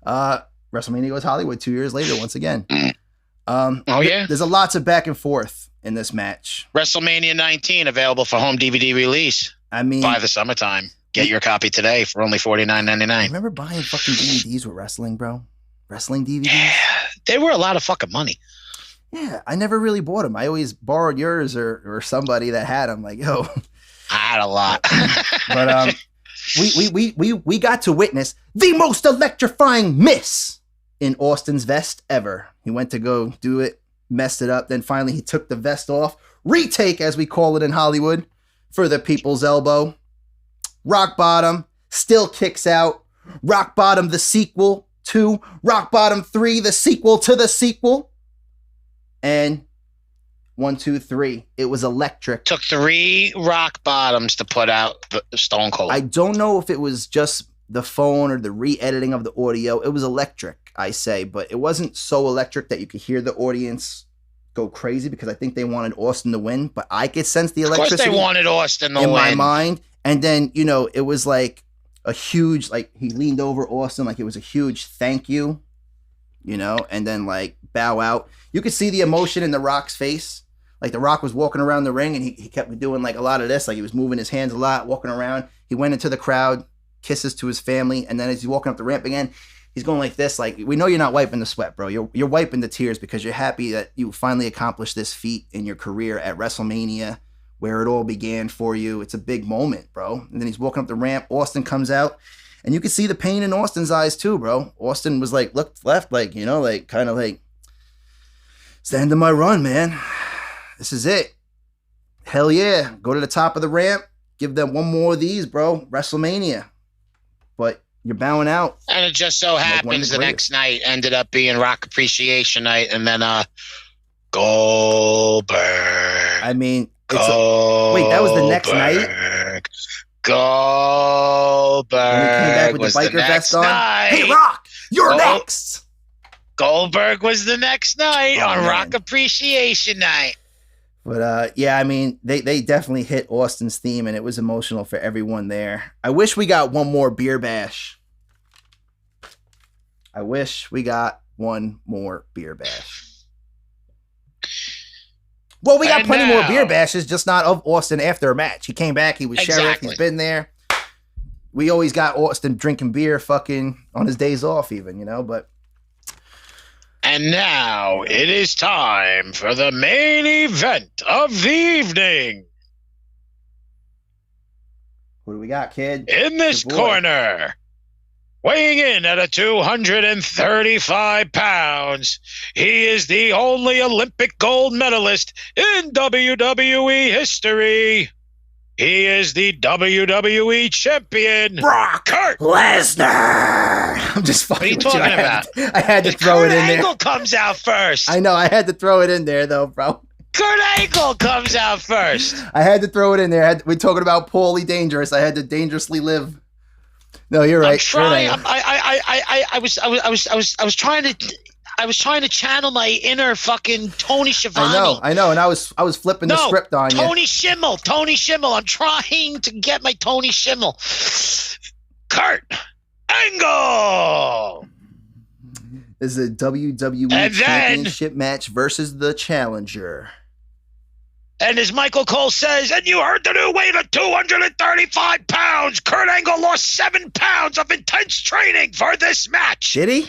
WrestleMania Goes Hollywood 2 years later, once again. There's a lots of back and forth in this match. WrestleMania 19 available for home DVD release. I mean, by the summertime. Get your copy today for only $49.99. Remember buying fucking DVDs with wrestling, bro? Wrestling DVDs? Yeah, they were a lot of fucking money. Yeah, I never really bought them. I always borrowed yours or somebody that had them. Like, yo. I had a lot. But we got to witness the most electrifying miss in Austin's vest ever. He went to go do it, messed it up. Then finally he took the vest off. Retake, as we call it in Hollywood, for the people's elbow. Rock bottom, still kicks out. Rock bottom, the sequel to Rock bottom 3, the sequel to the sequel. And 1, 2, 3. It was electric. Took 3 rock bottoms to put out the Stone Cold. I don't know if it was just the phone or the re-editing of the audio. It was electric, I say, but it wasn't so electric that you could hear the audience go crazy, because I think they wanted Austin to win, but I could sense the electricity. Of course they wanted Austin to win. In my mind. And then, you know, it was like a huge, like, he leaned over Austin like it was a huge thank you, you know, and then like bow out. You could see the emotion in The Rock's face. Like, The Rock was walking around the ring and he kept doing like a lot of this. Like, he was moving his hands a lot, walking around. He went into the crowd, kisses to his family. And then as he's walking up the ramp again, he's going like this. Like, we know you're not wiping the sweat, bro. You're wiping the tears because you're happy that you finally accomplished this feat in your career at WrestleMania, where it all began for you. It's a big moment, bro. And then he's walking up the ramp. Austin comes out. And you could see the pain in Austin's eyes too, bro. Austin was like, looked left, like, you know, like, kind of like, it's the end of my run, man. This is it. Hell yeah. Go to the top of the ramp. Give them one more of these, bro. WrestleMania. But you're bowing out. And it just so happens the next night ended up being Rock Appreciation Night. And then Goldberg. I mean, wait, that was the next night? Goldberg. When he came back with the biker vest on. Hey, Rock, you're next. Goldberg was the next night on Rock Appreciation Night. But yeah, I mean, they definitely hit Austin's theme, and it was emotional for everyone there. I wish we got one more beer bash. I wish we got one more beer bash. Well, we got plenty more beer bashes, just not of Austin after a match. He came back, he was sheriff, he's been there. We always got Austin drinking beer fucking on his days off even, you know, but. And now it is time for the main event of the evening. Who do we got, kid? In this corner, weighing in at 235 pounds, he is the only Olympic gold medalist in WWE history. He is the WWE champion, Brock Lesnar. I'm just fucking. What are you talking about? I had to throw it in there. Kurt Angle comes out first. I know. I had to throw it in there, though, bro. Kurt Angle comes out first. I had to throw it in there. We're talking about Paulie Dangerous. I had to dangerously live. No, you're right. I'm trying. I was trying to. I was trying to channel my inner fucking Tony Schiavone. I know, and I was flipping the script on Tony Schimmel. I'm trying to get my Tony Schimmel. Kurt Angle. This is a WWE Championship match versus the Challenger. And as Michael Cole says, and you heard the new weight of 235 pounds, Kurt Angle lost 7 pounds of intense training for this match. Did he?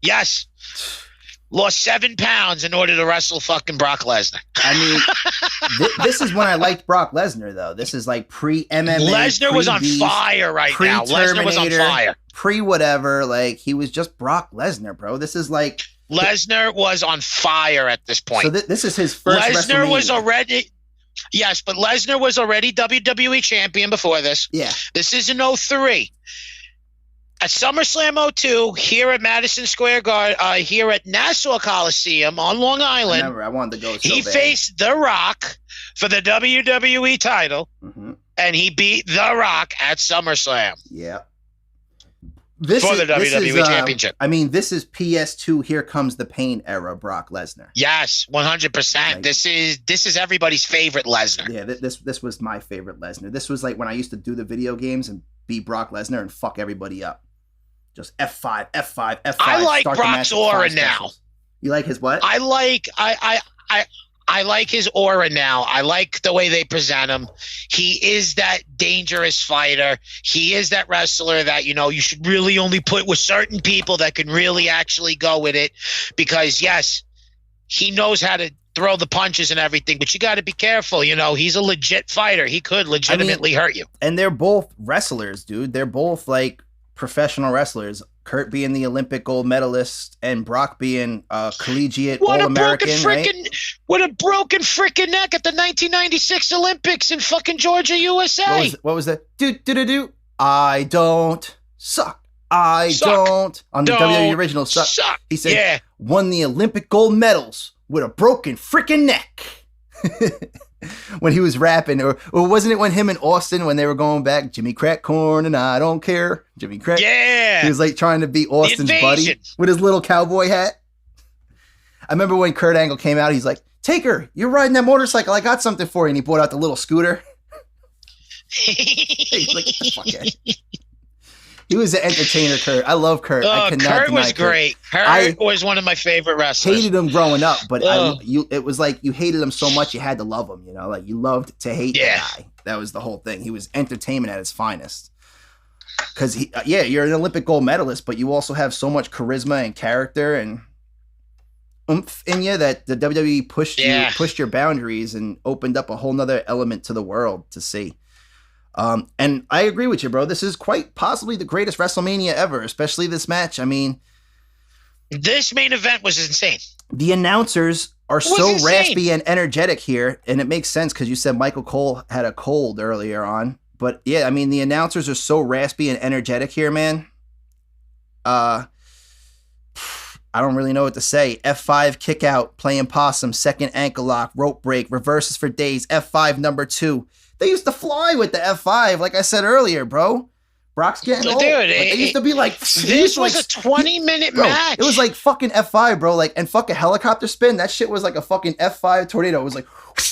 Yes. Lost 7 pounds in order to wrestle fucking Brock Lesnar. I mean, this is when I liked Brock Lesnar, though. This is like pre-MMA. Lesnar was on fire right now. Lesnar was on fire. Pre-whatever. Like, he was just Brock Lesnar, bro. This is like... Lesnar was on fire at this point. So this is his first Lesnar was already... Yes, but Lesnar was already WWE champion before this. Yeah. This is in 03. At SummerSlam '02, here at Madison Square Garden, here at Nassau Coliseum on Long Island, I wanted to go so he bad. faced The Rock for the WWE title, and he beat The Rock at SummerSlam. Yeah. For the WWE Championship. I mean, this is PS2 Here Comes the Pain era Brock Lesnar. Yes, 100%. Like, this is everybody's favorite Lesnar. Yeah, this was my favorite Lesnar. This was like when I used to do the video games and beat Brock Lesnar and fuck everybody up. Just F5, F5, F5. I like Brock's aura now. You like his what? I like his aura now. I like the way they present him. He is that dangerous fighter. He is that wrestler that, you should really only put with certain people that can really actually go with it. Because, yes, he knows how to throw the punches and everything, but you got to be careful. He's a legit fighter. He could legitimately hurt you. And they're both wrestlers, dude. They're both, like, professional wrestlers. Kurt being the Olympic gold medalist and Brock being a collegiate All-American, right? With a broken freaking neck at the 1996 Olympics in fucking Georgia, USA. What was that? Do. I don't suck. I don't. On the WWE original suck. He said, won the Olympic gold medals with a broken freaking neck. When he was rapping, or wasn't it when him and Austin, when they were going back, Jimmy Crack Corn and I don't care, Jimmy Crack. Yeah. He was like trying to be Austin's buddy with his little cowboy hat. I remember when Kurt Angle came out, he's like, Taker, you're riding that motorcycle. I got something for you. And he brought out the little scooter. He's like, fuck it. He was an entertainer, Kurt. I love Kurt. Kurt was great. Kurt was one of my favorite wrestlers. Hated him growing up, but it was like you hated him so much you had to love him. Like you loved to hate the guy. That was the whole thing. He was entertainment at his finest. Because you're an Olympic gold medalist, but you also have so much charisma and character and oomph in you that the WWE pushed your boundaries and opened up a whole nother element to the world to see. And I agree with you, bro. This is quite possibly the greatest WrestleMania ever, especially this match. I mean, this main event was insane. The announcers are so raspy and energetic here, and it makes sense because you said Michael Cole had a cold earlier on. But yeah, I mean, the announcers are so raspy and energetic here, man. I don't really know what to say. F5 kick out, playing possum, second ankle lock, rope break, reverses for days, F5 number 2. They used to fly with the F5, like I said earlier, bro. Brock's getting old. Dude, they used to be like... This was a 20-minute match. It was like fucking F5, bro. And fuck a helicopter spin. That shit was like a fucking F5 tornado. It was like...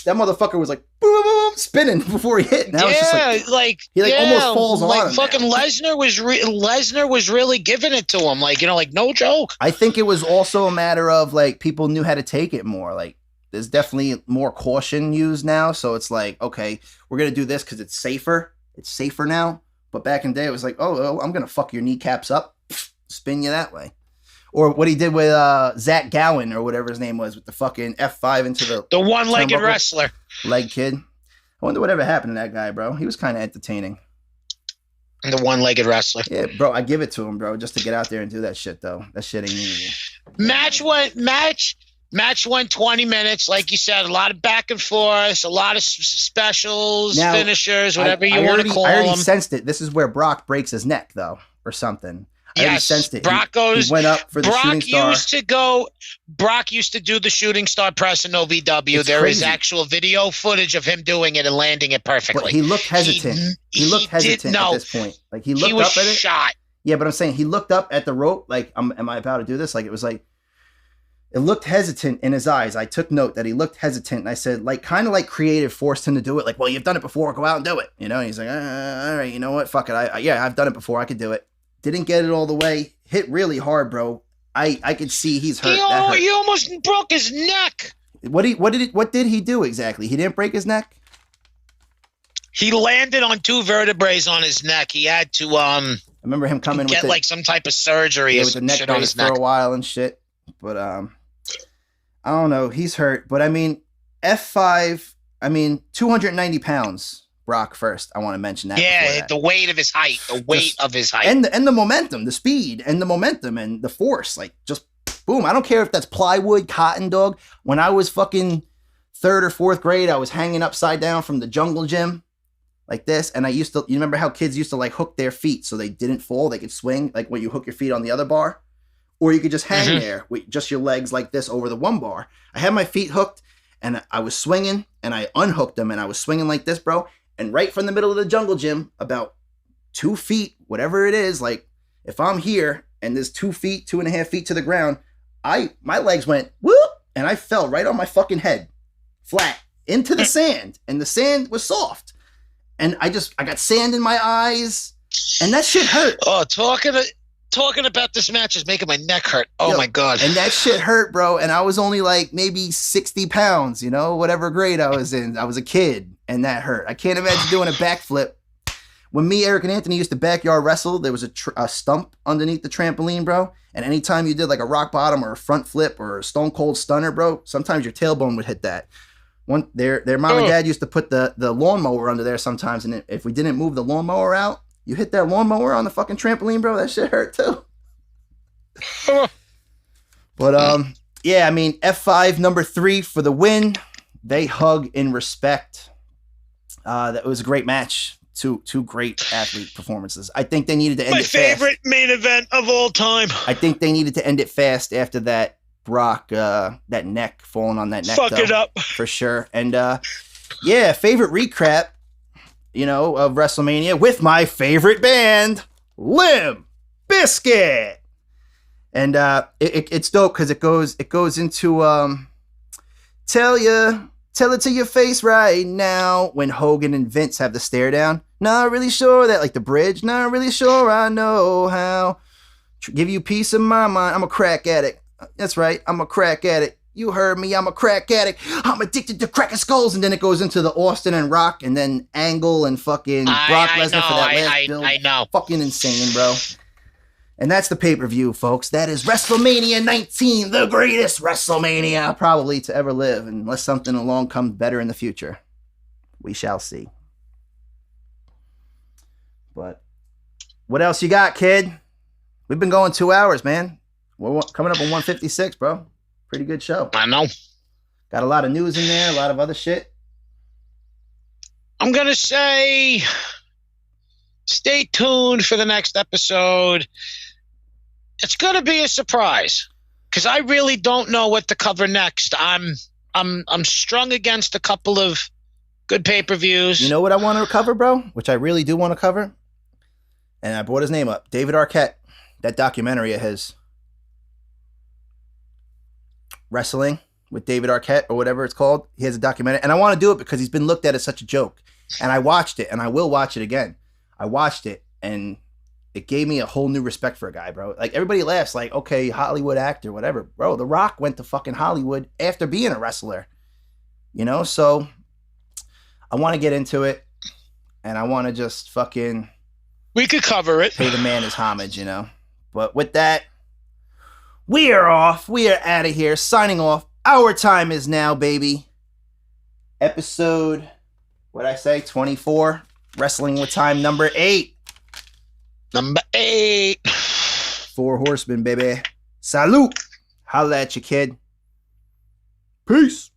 That motherfucker was like... Boom, boom, boom, spinning before he hit. Now it's just like... He almost falls on him. Fucking Lesnar was really giving it to him. Like, no joke. I think it was also a matter of like people knew how to take it more. Like, there's definitely more caution used now. So it's like, okay, we're going to do this because it's safer. It's safer now. But back in the day, it was like, oh, I'm going to fuck your kneecaps up. Spin you that way. Or what he did with Zach Gowen or whatever his name was with the fucking F5 into the one-legged wrestler. Leg kid. I wonder whatever happened to that guy, bro. He was kind of entertaining. The one-legged wrestler. Yeah, bro, I give it to him, bro, just to get out there and do that shit, though. That shit ain't easy. Match went 20 minutes, like you said, a lot of back and forth, a lot of specials, now, finishers, whatever you want to call them. I already sensed it. This is where Brock breaks his neck, though, or something. I already sensed it. He went up for the shooting star. Brock used to do the shooting star press in OVW. There is actual video footage of him doing it and landing it perfectly. But he looked hesitant. He looked hesitant at this point. Like he looked up at it. Shot. Yeah, but I'm saying he looked up at the rope. Like, am I about to do this? Like it was like. It looked hesitant in his eyes. I took note that he looked hesitant. And I said, like, kind of like creative forced him to do it. Like, well, you've done it before. Go out and do it. And he's like, all right, you know what? Fuck it. I've done it before. I could do it. Didn't get it all the way. Hit really hard, bro. I could see he's hurt. He almost broke his neck. What did he do exactly? He didn't break his neck? He landed on 2 vertebrae on his neck. He had to I remember him coming with like some type of surgery with the neck shit on his neck neck for a while and shit. But I don't know. He's hurt. But I mean, F5, 290 pounds, Brock first. I want to mention that. Yeah, the weight of his height. The weight of his height. And the momentum, the speed, and the momentum, and the force. Like, just boom. I don't care if that's plywood, cotton, dog. When I was fucking 3rd or 4th grade, I was hanging upside down from the jungle gym. like this. And you remember how kids used to like hook their feet so they didn't fall? They could swing, like when you hook your feet on the other bar. Or you could just hang there with just your legs like this over the one bar. I had my feet hooked and I was swinging and I unhooked them and I was swinging like this, bro. And right from the middle of the jungle gym, about 2 feet, whatever it is, like if I'm here and there's 2 feet, 2.5 feet to the ground, my legs went whoop and I fell right on my fucking head, flat into the sand, and the sand was soft. And I got sand in my eyes, and that shit hurt. Oh, talking about this match is making my neck hurt. Oh, my God. And that shit hurt, bro. And I was only like maybe 60 pounds, you know, whatever grade I was in. I was a kid, and that hurt. I can't imagine doing a backflip. When me, Eric, and Anthony used to backyard wrestle, there was a stump underneath the trampoline, bro. And anytime you did like a rock bottom or a front flip or a stone cold stunner, bro, sometimes your tailbone would hit that. Their mom and dad used to put the lawnmower under there sometimes, and if we didn't move the lawnmower out, you hit that lawnmower on the fucking trampoline, bro, that shit hurt too. But yeah, I mean, F5 number 3 for the win. They hug in respect. That was a great match. Two great athlete performances. I think they needed to end it fast. My favorite main event of all time. I think they needed to end it fast after that Brock, that neck, falling on that neck. Fuck it up. For sure. And yeah, favorite recap, you know, of WrestleMania with my favorite band, Limp Bizkit. And it's dope because it goes into tell it to your face right now when Hogan and Vince have the stare down. Not really sure that, like the bridge. Not really sure I know how. Give you peace of my mind. I'm a crack addict. That's right. I'm a crack addict. You heard me. I'm a crack addict. I'm addicted to cracking skulls. And then it goes into the Austin and Rock and then Angle and fucking Brock Lesnar for that last build. I know. Fucking insane, bro. And that's the pay-per-view, folks. That is Wrestlemania 19, the greatest Wrestlemania probably to ever live, unless something along comes better in the future. We shall see. But what else you got, kid? We've been going 2 hours, man. We're coming up on 156, bro. Pretty good show. I know. Got a lot of news in there, a lot of other shit. I'm going to say stay tuned for the next episode. It's going to be a surprise because I really don't know what to cover next. I'm strung against a couple of good pay-per-views. You know what I want to cover, bro? Which I really do want to cover? And I brought his name up. David Arquette. That documentary of his. Wrestling with David Arquette or whatever it's called. He has a documentary. And I want to do it because he's been looked at as such a joke. And I watched it and I will watch it again. I watched it and it gave me a whole new respect for a guy, bro. Like everybody laughs like, okay, Hollywood actor, whatever. Bro, The Rock went to fucking Hollywood after being a wrestler. You know? So I want to get into it and I want to just fucking... We could cover it. Pay the man his homage, you know? But with that, we are off. We are out of here. Signing off. Our time is now, baby. Episode, what'd I say? 24. Wrestling with Time number 8. Number 8. 4 Horsemen, baby. Salute. Holla at you, kid. Peace.